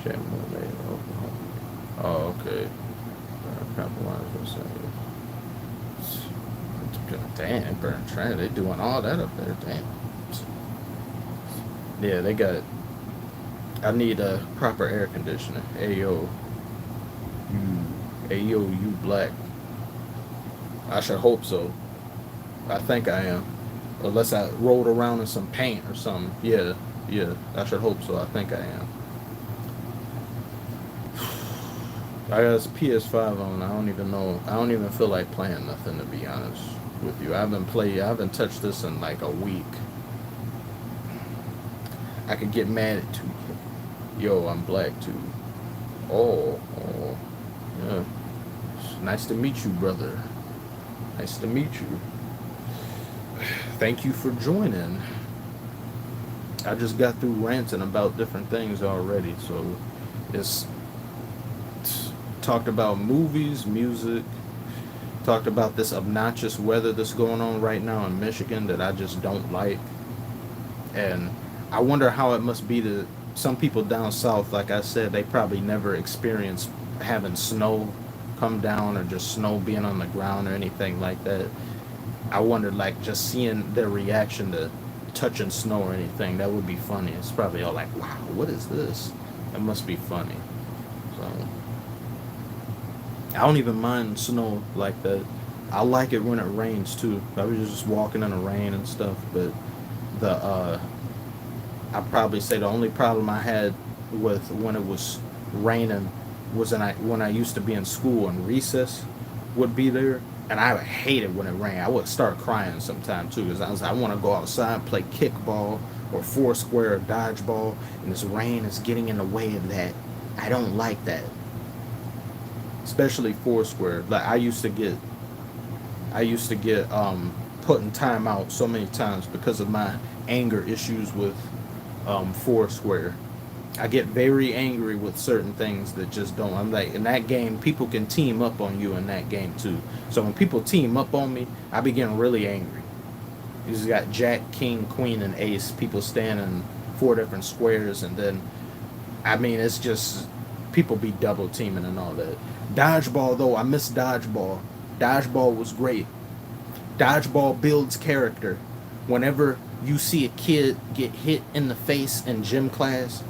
Shed more later. Oh, okay. Damn, burn trash. They doing all that up there. Damn. Yeah, they got. I need a proper air conditioner. Ayo, you black. I should hope so. I think I am. Unless I rolled around in some paint or something. Yeah, I should hope so. I think I am. I got this PS5 on. I don't even know. I don't even feel like playing nothing, to be honest with you. I haven't touched this in like a week. I could get mad at 2K. Yo, I'm black too. Oh, yeah. Nice to meet you, brother. Nice to meet you. thank you for joining. I just got through ranting about different things already, so it's talked about movies, music, talked about this obnoxious weather that's going on right now in Michigan that I just don't like. And I wonder how it must be to some people down south. Like I said, they probably never experienced having snow come down or just snow being on the ground or anything like that. I wonder, like, just seeing their reaction to touching snow or anything. That would be funny. It's probably all like, wow, what is this? That must be funny. So I don't even mind snow like that. I like it when it rains too. I was just walking in the rain and stuff, but the I'd probably say the only problem I had with when it was raining was when I used to be in school and recess would be there, and I hated when it rained. I would start crying sometimes too because I want to go outside, play kickball or foursquare or dodgeball, and this rain is getting in the way of that. I don't like that, especially foursquare. Like I used to get put in timeout so many times because of my anger issues with Foursquare. I get very angry with certain things that just don't. I'm like, in that game, people can team up on you in that game too. So when people team up on me, I be getting really angry. You just got Jack, King, Queen, and Ace. People standing in four different squares, and then, I mean, it's just people be double teaming and all that. Dodgeball though, I miss dodgeball. Dodgeball was great. Dodgeball builds character. Whenever you see a kid get hit in the face in gym class,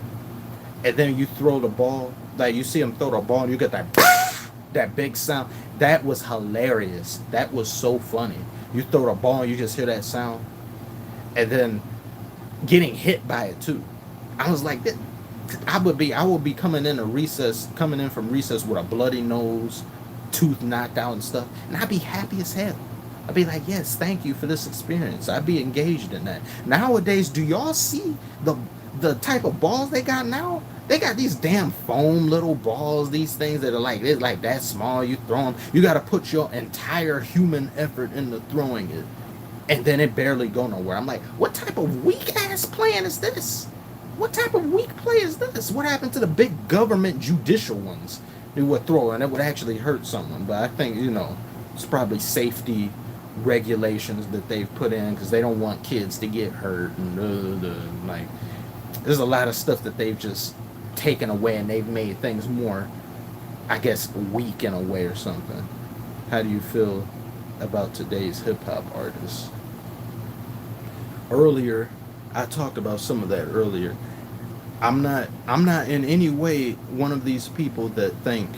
and then you throw the ball, like you see him throw the ball, and you get that that big sound. That was hilarious. That was so funny. You throw the ball, and you just hear that sound, and then getting hit by it too. I was like, I would be coming in from recess with a bloody nose, tooth knocked out and stuff, and I'd be happy as hell. I'd be like, yes, thank you for this experience. I'd be engaged in that. Nowadays, do y'all see the type of balls they got now? They got these damn foam little balls, these things that are like, it's like that small. You throw them, you got to put your entire human effort into throwing it, and then it barely go nowhere. I'm like, what type of weak ass plan is this? What type of weak play is this? What happened to the big government judicial ones who would throw and it would actually hurt someone? But I think, it's probably safety regulations that they've put in because they don't want kids to get hurt and like there's a lot of stuff that they've just taken away and they've made things more, I guess, weak in a way or something. How do you feel about today's hip-hop artists? Earlier, I talked about some of that earlier. I'm not in any way one of these people that think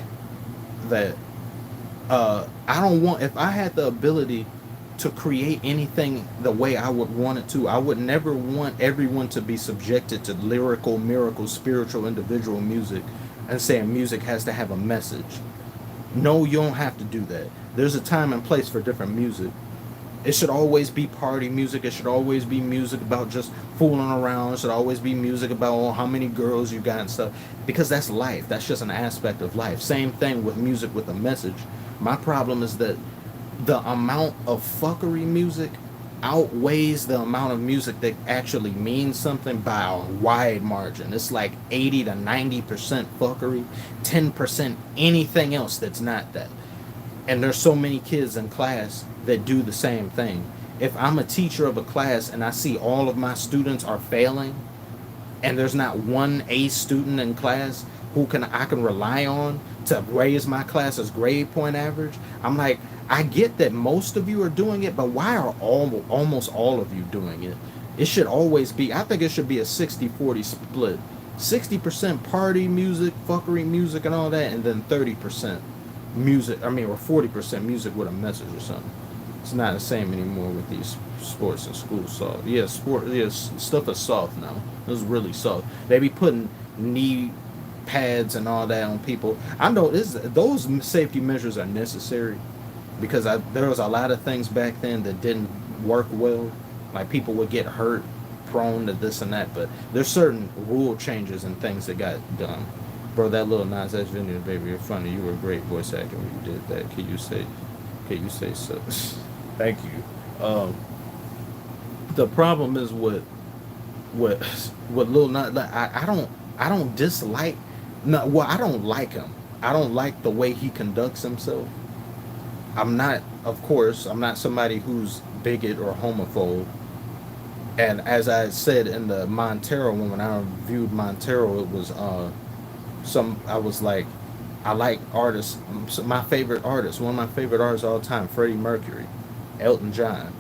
that I don't want, if I had the ability to create anything the way I would want it to, I would never want everyone to be subjected to lyrical, miracle, spiritual, individual music and saying music has to have a message. No, you don't have to do that. There's a time and place for different music. It should always be party music. It should always be music about just fooling around. It should always be music about how many girls you got and stuff. Because that's life. That's just an aspect of life. Same thing with music with a message. My problem is that the amount of fuckery music outweighs the amount of music that actually means something by a wide margin. It's like 80 to 90% fuckery, 10% anything else that's not that. And there's so many kids in class that do the same thing. If I'm a teacher of a class and I see all of my students are failing and there's not one A student in class who I can rely on to raise my class's grade point average, I'm like, I get that most of you are doing it, but why are almost all of you doing it? It should always be, I think it should be a 60-40 split. 60% party music, fuckery music and all that, and then 30% music, or 40% music with a message or something. It's not the same anymore with these sports and school soft. Stuff is soft now. It was really soft. They be putting knee pads and all that on people. I know those safety measures are necessary because there was a lot of things back then that didn't work well. Like people would get hurt, prone to this and that. But there's certain rule changes and things that got done. Bro, that little Nas X video, baby, you're funny. You were a great voice actor when you did that. Can you say so? Thank you. The problem is what what Lil Nas, like, I don't dislike, no, well, I don't like him. I don't like the way he conducts himself. I'm not, of course, I'm not somebody who's bigot or homophobe. And as I said in the Montero one, when I reviewed Montero, it was I was like, I like artists. My favorite artist, one of my favorite artists of all time, Freddie Mercury, Elton John.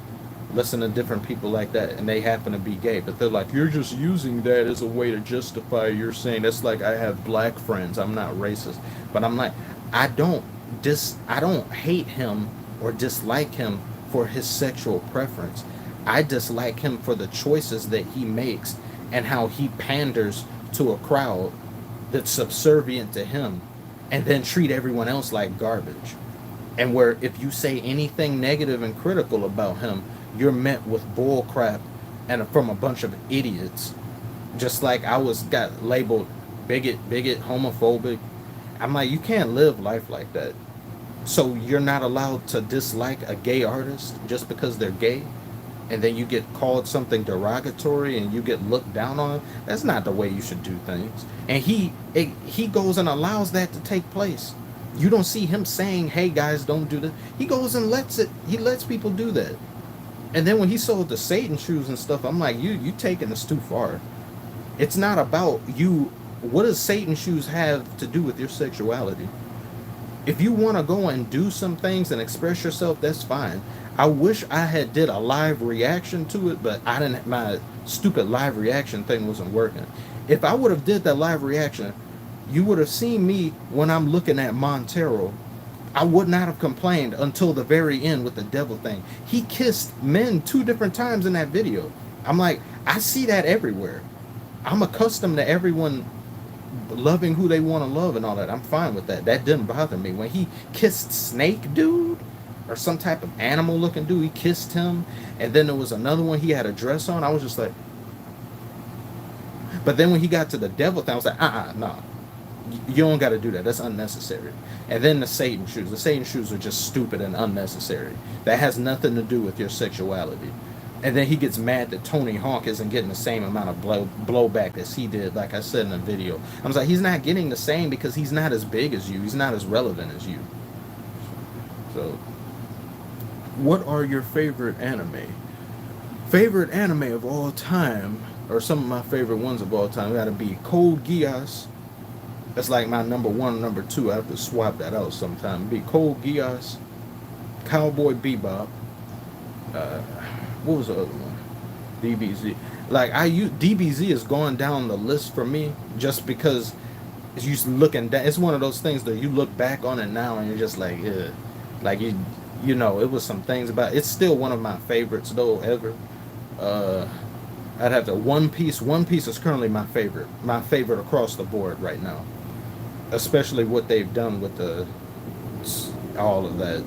Listen to different people like that, and they happen to be gay, but they're like, you're just using that as a way to justify your saying. That's like, I have black friends. I'm not racist, but I'm like, I don't I don't hate him or dislike him for his sexual preference. I dislike him for the choices that he makes and how he panders to a crowd that's subservient to him and then treat everyone else like garbage. And where if you say anything negative and critical about him, you're met with bull crap and from a bunch of idiots. Just like I was got labeled bigot, homophobic. I'm like, you can't live life like that. So you're not allowed to dislike a gay artist just because they're gay, and then you get called something derogatory and you get looked down on. That's not the way you should do things. And he goes and allows that to take place. You don't see him saying, hey guys, don't do this. He goes and he lets people do that. And then when he sold the Satan shoes and stuff, I'm like, you taking this too far. It's not about you. What does Satan shoes have to do with your sexuality? If you want to go and do some things and express yourself, that's fine. I wish I had did a live reaction to it, but I didn't. My stupid live reaction thing wasn't working. If I would have did that live reaction, you would have seen me when I'm looking at Montero. I would not have complained until the very end with the devil thing. He kissed men 2 different times in that video. I'm like, I see that everywhere. I'm accustomed to everyone loving who they want to love and all that. I'm fine with that. That didn't bother me. When he kissed Snake Dude or some type of animal looking dude, he kissed him. And then there was another one, he had a dress on. I was just like, but then when he got to the devil thing, I was like, no. You don't got to do that. That's unnecessary. And then the Satan shoes. The Satan shoes are just stupid and unnecessary. That has nothing to do with your sexuality. And then he gets mad that Tony Hawk isn't getting the same amount of blowback as he did, like I said in the video. I was like, he's not getting the same because he's not as big as you. He's not as relevant as you. So, what are your favorite anime? Favorite anime of all time, or some of my favorite ones of all time, got to be Code Geass. That's like my number 1, number 2. I have to swap that out sometime. It'd be Code Geass, Cowboy Bebop. What was the other one? DBZ. Like DBZ is going down the list for me just because you looking down. It's one of those things that you look back on it now and you're just like, yeah, like you know, it was some things about. It's still one of my favorites though ever. I'd have to One Piece. One Piece is currently my favorite across the board right now. Especially what they've done with all of that.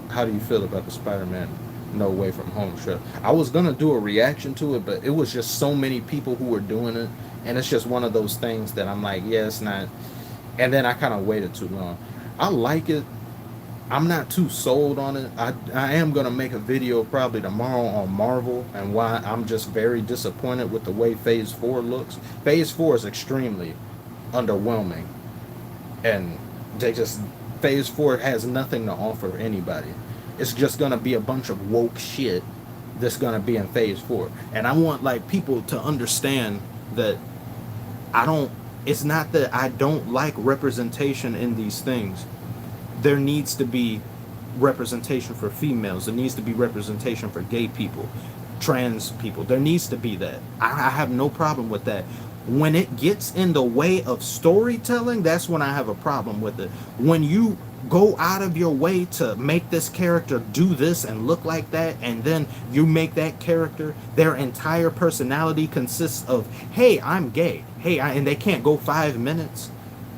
How do you feel about the Spider-Man No Way From Home show? I was gonna do a reaction to it, but it was just so many people who were doing it, and it's just one of those things that I'm like, yeah, it's not. And then I kind of waited too long. I like it. I'm not too sold on it. I am gonna make a video probably tomorrow on Marvel and why I'm just very disappointed with the way Phase 4 looks. Phase 4 is extremely underwhelming. And Phase 4 has nothing to offer anybody. It's just gonna be a bunch of woke shit that's gonna be in Phase 4. And I want like people to understand that it's not that I don't like representation in these things. There needs to be representation for females. There needs to be representation for gay people, trans people. There needs to be that. I have no problem with that. When it gets in the way of storytelling, that's when I have a problem with it. When you go out of your way to make this character do this and look like that, and then you make that character, their entire personality consists of, hey, I'm gay. Hey, and they can't go 5 minutes.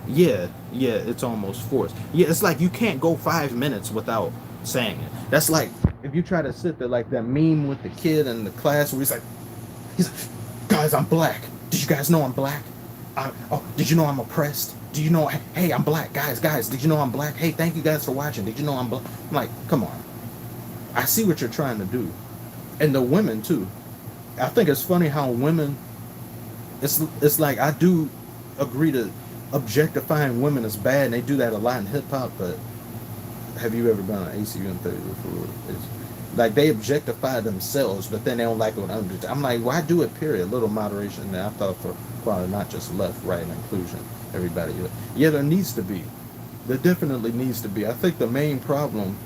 Yeah, it's almost forced. Yeah, it's like you can't go 5 minutes without saying it. That's like if you try to sit there like that meme with the kid in the class where he's like, guys, I'm black. Did you guys know I'm black? Did you know I'm oppressed? Do you know, hey, I'm black. Guys, did you know I'm black? Hey, thank you guys for watching. Did you know I'm black? I'm like, come on. I see what you're trying to do. And the women too. I think it's funny how women. It's like I do agree to objectifying women is bad, and they do that a lot in hip hop. But have you ever been on ACU theory before? It's like they objectify themselves, but then they don't like it when I'm like, why do it? Period. A little moderation. And I thought for quality, not just left, right, and inclusion. Everybody. Yeah, there needs to be. There definitely needs to be. I think the main problem.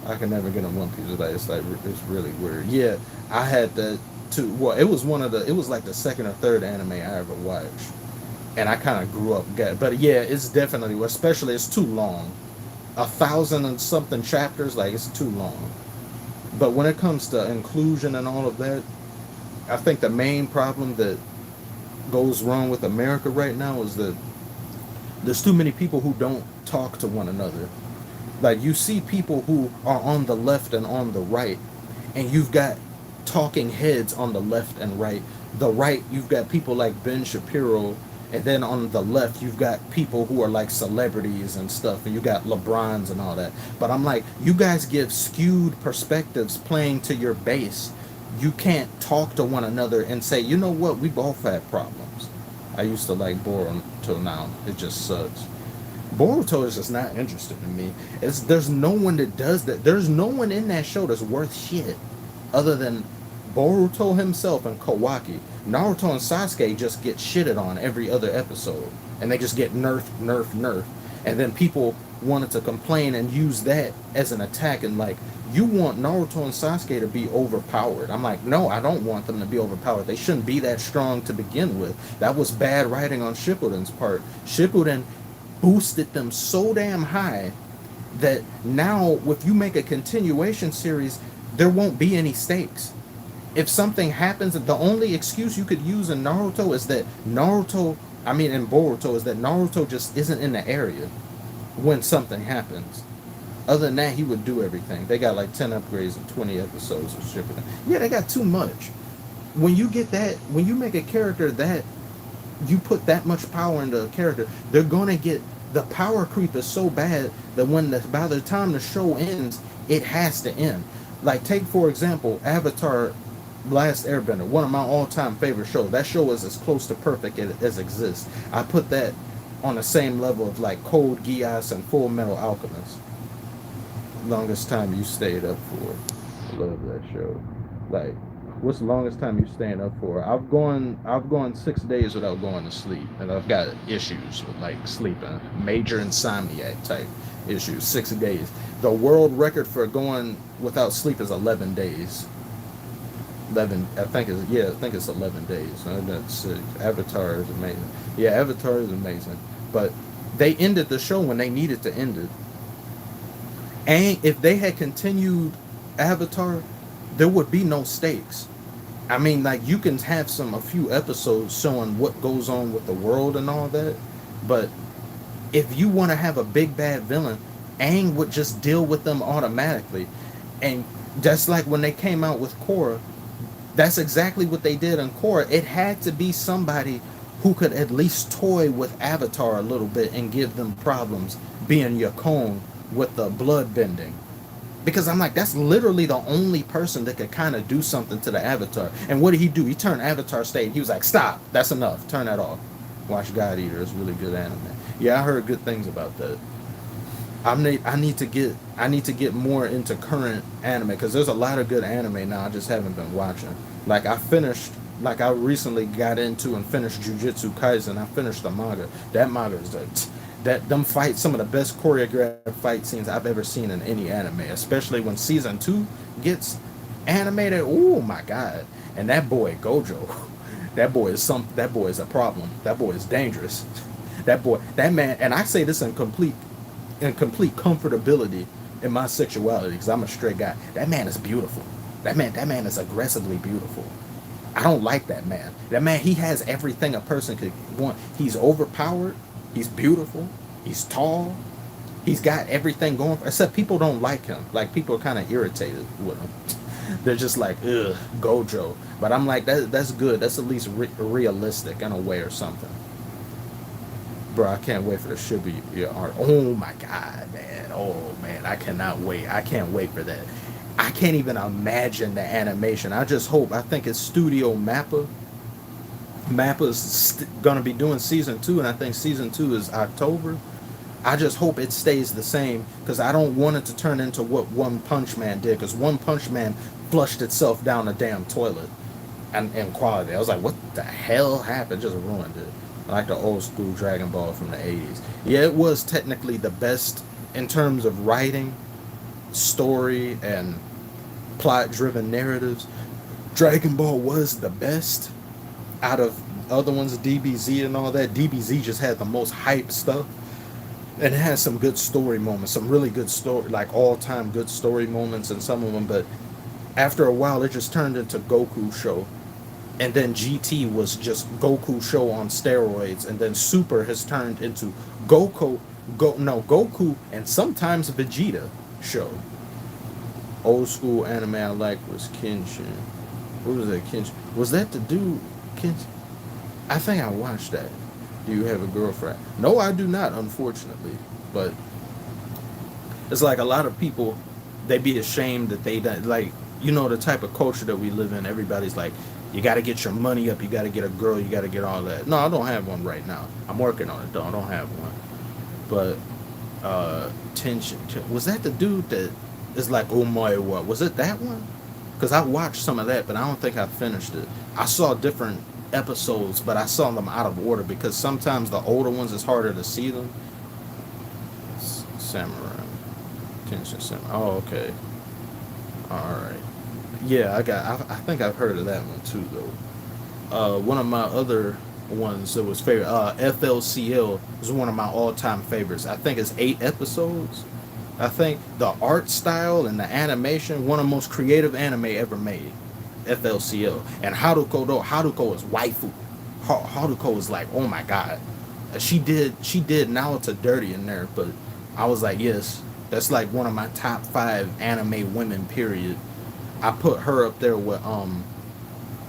I can never get in one piece of that. It's like it's really weird. Yeah, I had that too. Well, it was one of the. It was like the second or third anime I ever watched, and I kind of grew up. But yeah, it's definitely, especially it's too long. 1,000 and something chapters, like it's too long. But when it comes to inclusion and all of that, I think the main problem that goes wrong with America right now is that there's too many people who don't talk to one another. Like you see people who are on the left and on the right, and you've got talking heads on the left and right. The right, you've got people like Ben Shapiro, and then on the left, you've got people who are like celebrities and stuff, and you got LeBrons and all that. But I'm like, you guys give skewed perspectives playing to your base. You can't talk to one another and say, you know what, we both had problems. I used to like Boruto till now. It just sucks. Boruto is just not interested in me. There's no one that does that. There's no one in that show that's worth shit other than Boruto himself and Kawaki. Naruto and Sasuke just get shitted on every other episode, and they just get nerfed. And then people wanted to complain and use that as an attack, and like, you want Naruto and Sasuke to be overpowered. I'm like, no, I don't want them to be overpowered. They shouldn't be that strong to begin with. That was bad writing on Shippuden's part. Shippuden boosted them so damn high that now if you make a continuation series, there won't be any stakes. If something happens, the only excuse you could use in Naruto is that in Boruto, is that Naruto just isn't in the area when something happens. Other than that, he would do everything. They got like 10 upgrades and 20 episodes of Shippuden. Yeah, they got too much. When you get that, when you make a character that, you put that much power into a character, they're gonna get, the power creep is so bad that by the time the show ends, it has to end. Like take for example, Avatar Last Airbender, one of my all-time favorite shows. That show is as close to perfect as exists. I put that on the same level of like Code Geass and Full Metal Alchemist. Longest time you stayed up for. I love that show. Like, what's the longest time you staying up for? I've gone 6 days without going to sleep, and I've got issues with like sleeping, major insomniac type issues. 6 days. The world record for going without sleep is 11 days. 11, I think it's 11 days. That's sick. Avatar is amazing. Yeah, Avatar is amazing. But they ended the show when they needed to end it. And if they had continued Avatar, there would be no stakes. I mean, like, you can have a few episodes showing what goes on with the world and all that, but if you want to have a big bad villain, Aang would just deal with them automatically. And just like when they came out with Korra, that's exactly what they did in Korra. It had to be somebody who could at least toy with Avatar a little bit and give them problems, being Yakone with the blood bending. Because I'm like, that's literally the only person that could kind of do something to the Avatar. And what did he do? He turned Avatar state. He was like, stop, that's enough, turn that off. Watch God Eater, it's really good anime. Yeah, I heard good things about that. I need to get more into current anime, because there's a lot of good anime now. I just haven't been watching. Like I recently got into and finished Jujutsu Kaisen. I finished the manga. That manga is them fights, some of the best choreographed fight scenes I've ever seen in any anime. Especially when season 2 gets animated. Oh my god! And that boy Gojo, that boy is a problem. That boy is dangerous. That man, and I say this in complete comfortability in my sexuality, because I'm a straight guy. That man is beautiful. That man is aggressively beautiful. I don't like that man. That man, he has everything a person could want. He's overpowered. He's beautiful. He's tall. He's got everything going for, except people don't like him. Like, people are kind of irritated with him. They're just like, ugh, Gojo. But I'm like, that's good. That's at least realistic in a way or something. Bro, I can't wait for the Shibuya art. Oh my god, man. Oh man, I cannot wait. I can't wait for that. I can't even imagine the animation. I just hope. I think it's Studio Mappa. Mappa's gonna be doing season 2, and I think season 2 is October. I just hope it stays the same because I don't want it to turn into what One Punch Man did. Because One Punch Man flushed itself down the damn toilet, and quality. I was like, what the hell happened? Just ruined it. Like the old school Dragon Ball from the 80s. Yeah, it was technically the best in terms of writing, story, and plot driven narratives. Dragon Ball was the best out of other ones, DBZ and all that. DBZ just had the most hype stuff. And it has some good story moments, some really good story, like all time good story moments in some of them. But after a while, it just turned into Goku show. And then GT was just Goku show on steroids. And then Super has turned into Goku and sometimes Vegeta show. Old school anime I like was Kenshin. What was that, Kenshin? Was that the dude, Kenshin? I think I watched that. Do you have a girlfriend? No, I do not, unfortunately. But it's like a lot of people, they be ashamed that they don't, like, you know, the type of culture that we live in. Everybody's like, you got to get your money up, you got to get a girl, you got to get all that. No, I don't have one right now. I'm working on it, though. I don't have one. But, Tension. Was that the dude that is like, oh my, what? Was it that one? Because I watched some of that, but I don't think I finished it. I saw different episodes, but I saw them out of order because sometimes the older ones it's harder to see them. Samurai, Tension Samurai. Oh, okay. All right. Yeah, I think I've heard of that one too, though. One of my other ones that was favorite, FLCL is one of my all-time favorites. I think it's 8 episodes. I think the art style and the animation, one of the most creative anime ever made. FLCL. And Haruko, though, Haruko is waifu. Haruko is like, oh my god. She did Naruto dirty in there, but I was like, yes, that's like one of my top 5 anime women, period. I put her up there with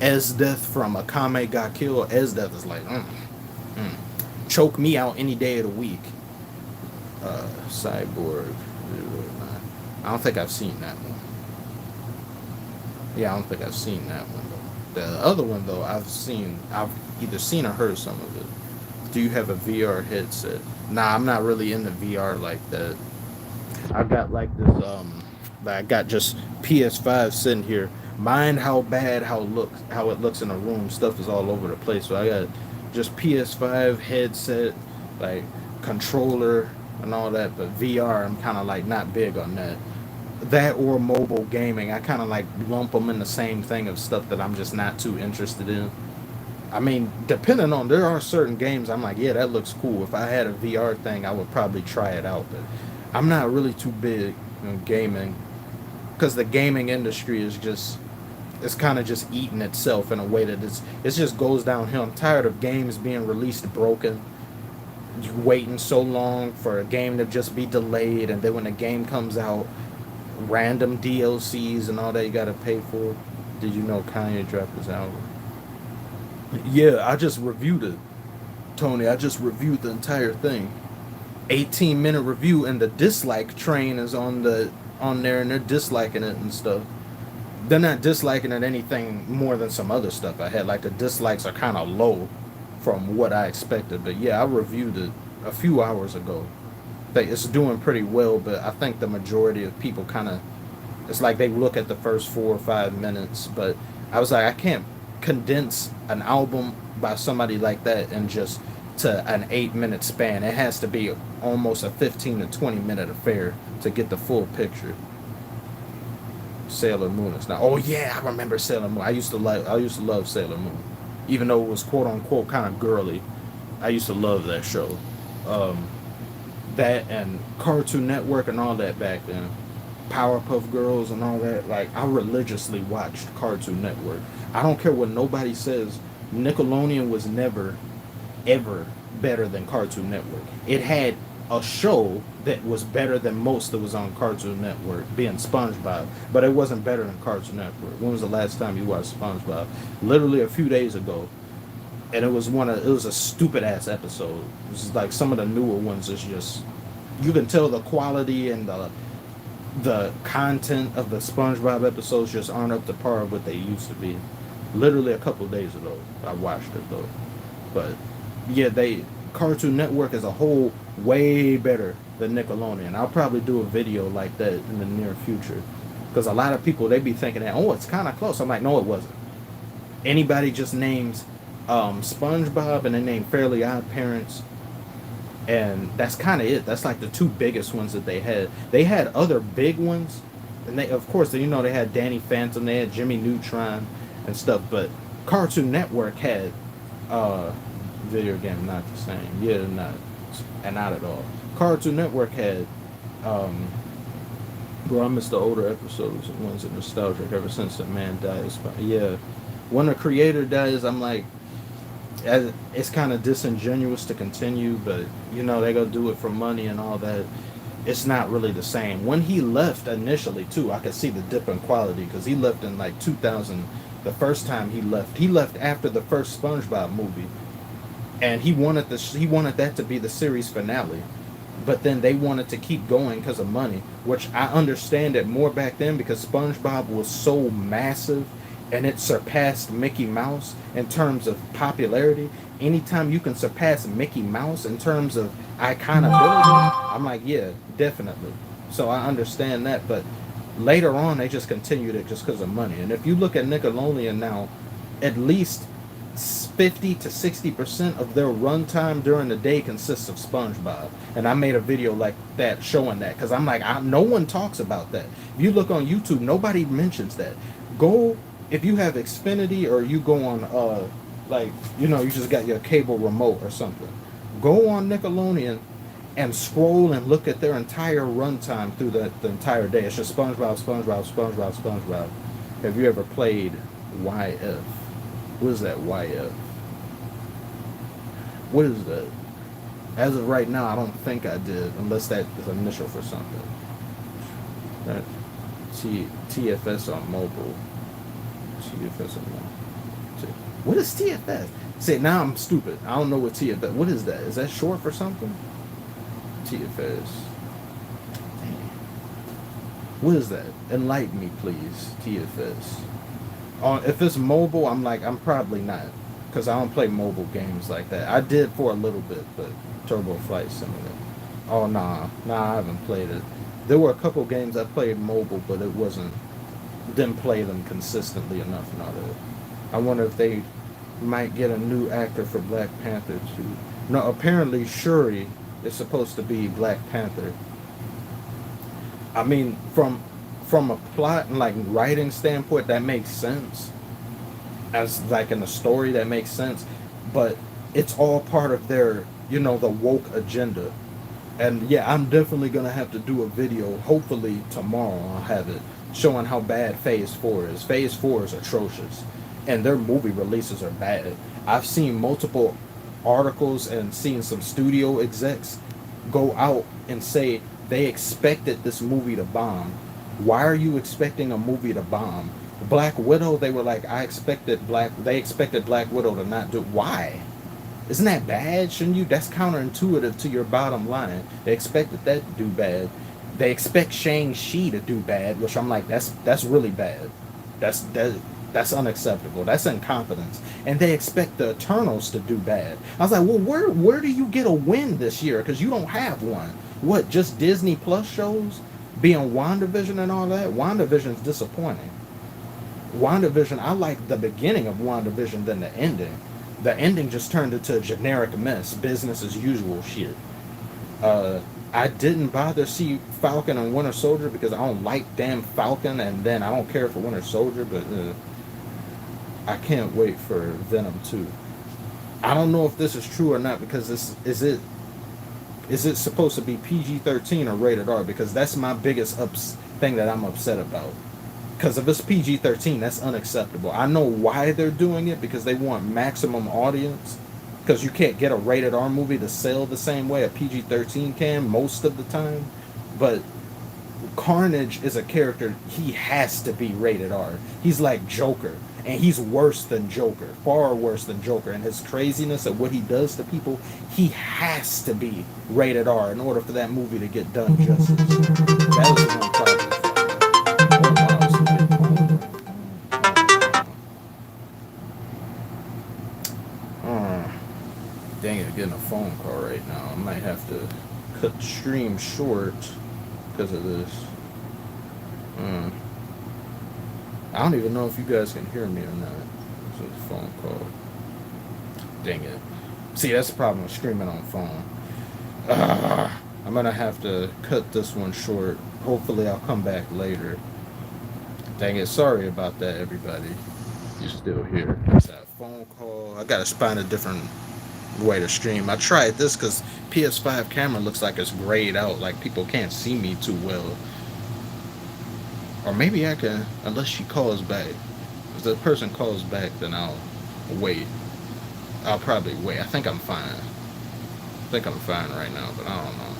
Esdeath from Akame ga Kill. Esdeath is like, choke me out any day of the week. Cyborg. I don't think I've seen that one. Yeah, I don't think I've seen that one though. The other one though, I've either seen or heard some of it. Do you have a VR headset? Nah, I'm not really into VR like that. I got like this I got just PS5 sitting here. Mind how bad how it looks in the room. Stuff is all over the place. So I got just PS5 headset, like controller and all that, but VR I'm kind of like not big on that. That or mobile gaming, I kind of like lump them in the same thing of stuff that I'm just not too interested in. I mean, depending on, there are certain games I'm like, yeah, that looks cool. If I had a VR thing, I would probably try it out, but I'm not really too big in gaming because the gaming industry is just, it's kind of just eating itself in a way that it just goes downhill. I'm tired of games being released broken. You waiting so long for a game to just be delayed, and then when the game comes out, random DLCs and all that you gotta pay for. Did you know Kanye dropped his album? Yeah, I just reviewed it, Tony. I just reviewed the entire thing. 18-minute review, and the dislike train is on there, and they're disliking it and stuff. They're not disliking it anything more than some other stuff I had. Like the dislikes are kind of low from what I expected. But yeah, I reviewed it a few hours ago. It's doing pretty well, but I think the majority of people kind of, it's like they look at the first 4 or 5 minutes. But I was like, I can't condense an album by somebody like that and just to an 8-minute span. It has to be almost a 15 to 20-minute affair to get the full picture. Sailor Moon is not. Oh yeah, I remember Sailor Moon. I used to love Sailor Moon, even though it was quote unquote kind of girly. I used to love that show. That and Cartoon Network and all that back then. Powerpuff Girls and all that. Like, I religiously watched Cartoon Network. I don't care what nobody says. Nickelodeon was never, ever better than Cartoon Network. It had a show that was better than most that was on Cartoon Network, being SpongeBob, but it wasn't better than Cartoon Network. When was the last time you watched SpongeBob? Literally a few days ago. And it was a stupid ass episode. It was like some of the newer ones is just, you can tell the quality and the content of the SpongeBob episodes just aren't up to par with what they used to be. Literally a couple of days ago, I watched it though. But yeah, Cartoon Network as a whole way better than Nickelodeon. I'll probably do a video like that in the near future, because a lot of people they be thinking that, oh, it's kind of close. I'm like, no, it wasn't. Anybody just names SpongeBob and they name Fairly Odd Parents, and that's kind of it. That's like the two biggest ones that they had. They had other big ones, and they, of course, you know, they had Danny Phantom, they had Jimmy Neutron and stuff. But Cartoon Network had video game, not the same. Yeah, not at all. Cartoon Network had bro, I miss the older episodes and ones that nostalgic ever since that man dies. But yeah, when a creator dies, I'm like, it's kind of disingenuous to continue, but you know they go do it for money and all that. It's not really the same. When he left initially too, I could see the dip in quality, because he left in like 2000. The first time he left after the first SpongeBob movie, and he wanted that to be the series finale. But then they wanted to keep going because of money, which I understand it more back then, because SpongeBob was so massive and it surpassed Mickey Mouse in terms of popularity. Anytime you can surpass Mickey Mouse in terms of iconability, I'm like, yeah, definitely. So I understand that, but later on they just continued it just because of money. And if you look at Nickelodeon now, at least 50 to 60% of their runtime during the day consists of SpongeBob. And I made a video like that showing that, because I'm like, no one talks about that. If you look on YouTube, nobody mentions that. Go, if you have Xfinity, or you go on like, you know, you just got your cable remote or something, go on Nickelodeon and scroll and look at their entire runtime through the entire day. It's just SpongeBob, SpongeBob, SpongeBob, SpongeBob. Have you ever played YF? What is that, YF? What is that? As of right now, I don't think I did, unless that is initial for something. That TFS on mobile. TFS on mobile. What is TFS? See, now I'm stupid. I don't know what TFS. What is that? Is that short for something? TFS. Dang. What is that? Enlighten me, please. TFS. If it's mobile, I'm probably not, because I don't play mobile games like that. I did for a little bit, but Turbo Flight Simulator. Oh nah, I haven't played it. There were a couple games I played mobile, but it didn't play them consistently enough. Not it. I wonder if they might get a new actor for Black Panther too. No, apparently Shuri is supposed to be Black Panther. I mean, from a plot and like writing standpoint, that makes sense. As like in the story, that makes sense. But it's all part of their, you know, the woke agenda. And yeah, I'm definitely gonna have to do a video. Hopefully tomorrow I'll have it showing how bad Phase 4 is. Phase 4 is atrocious, and their movie releases are bad. I've seen multiple articles and seen some studio execs go out and say they expected this movie to bomb. Why are you expecting a movie to bomb? Black Widow, they were like, they expected Black Widow to not do. Why? Isn't that bad? Shouldn't you? That's counterintuitive to your bottom line. They expected that to do bad. They expect Shang-Chi to do bad, which I'm like, that's really bad. That's unacceptable. That's incompetence. And they expect the Eternals to do bad. I was like, well, where do you get a win this year? Because you don't have one. What, just Disney Plus shows? Being WandaVision and all that? WandaVision's disappointing. WandaVision, I like the beginning of WandaVision than the ending. The ending just turned into a generic mess, business as usual shit. I didn't bother see Falcon and Winter Soldier because I don't like damn Falcon, and then I don't care for Winter Soldier, but I can't wait for Venom 2. I don't know if this is true or not, because is it supposed to be PG-13 or rated R? Because that's my biggest thing that I'm upset about. Because if it's PG-13, that's unacceptable. I know why they're doing it, because they want maximum audience. Because you can't get a rated R movie to sell the same way a PG-13 can most of the time. But Carnage is a character, he has to be rated R. He's like Joker. And he's worse than Joker, far worse than Joker. And his craziness of what he does to people, he has to be rated R in order for that movie to get done justice. That is the one problem. phone call right now. I might have to cut the stream short because of this. I don't even know if you guys can hear me or not. This is a phone call. Dang it. See, that's the problem with streaming on phone. I'm going to have to cut this one short. Hopefully I'll come back later. Dang it. Sorry about that, everybody. You're still here. It's that phone call. I got to find a different way to stream. I tried this because PS5 camera looks like it's grayed out. Like people can't see me too well. Or maybe I can, unless she calls back. If the person calls back, then I'll wait. I'll probably wait. I think I'm fine. I think I'm fine right now, but I don't know.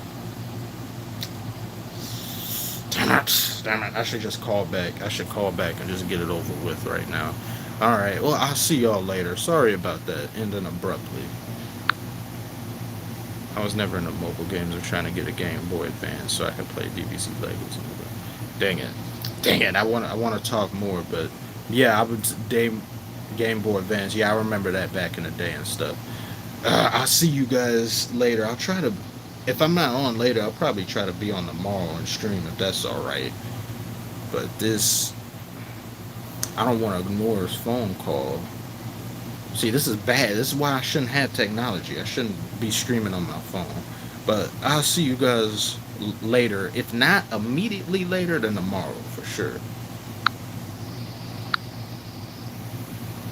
Damn it. I should just call back. I should call back and just get it over with right now. Alright, well, I'll see y'all later. Sorry about that, ending abruptly. I was never into mobile games or trying to get a Game Boy Advance so I could play DBZ Legos. Dang it, I want to talk more, but yeah, I would Game Boy Advance. Yeah, I remember that back in the day and stuff. I'll see you guys later. I'll try to, if I'm not on later, I'll probably try to be on tomorrow and stream if that's alright. But this, I don't want to ignore his phone call. See, this is bad. This is why I shouldn't have technology. I shouldn't be streaming on my phone. But I'll see you guys later. If not immediately later, then tomorrow for sure.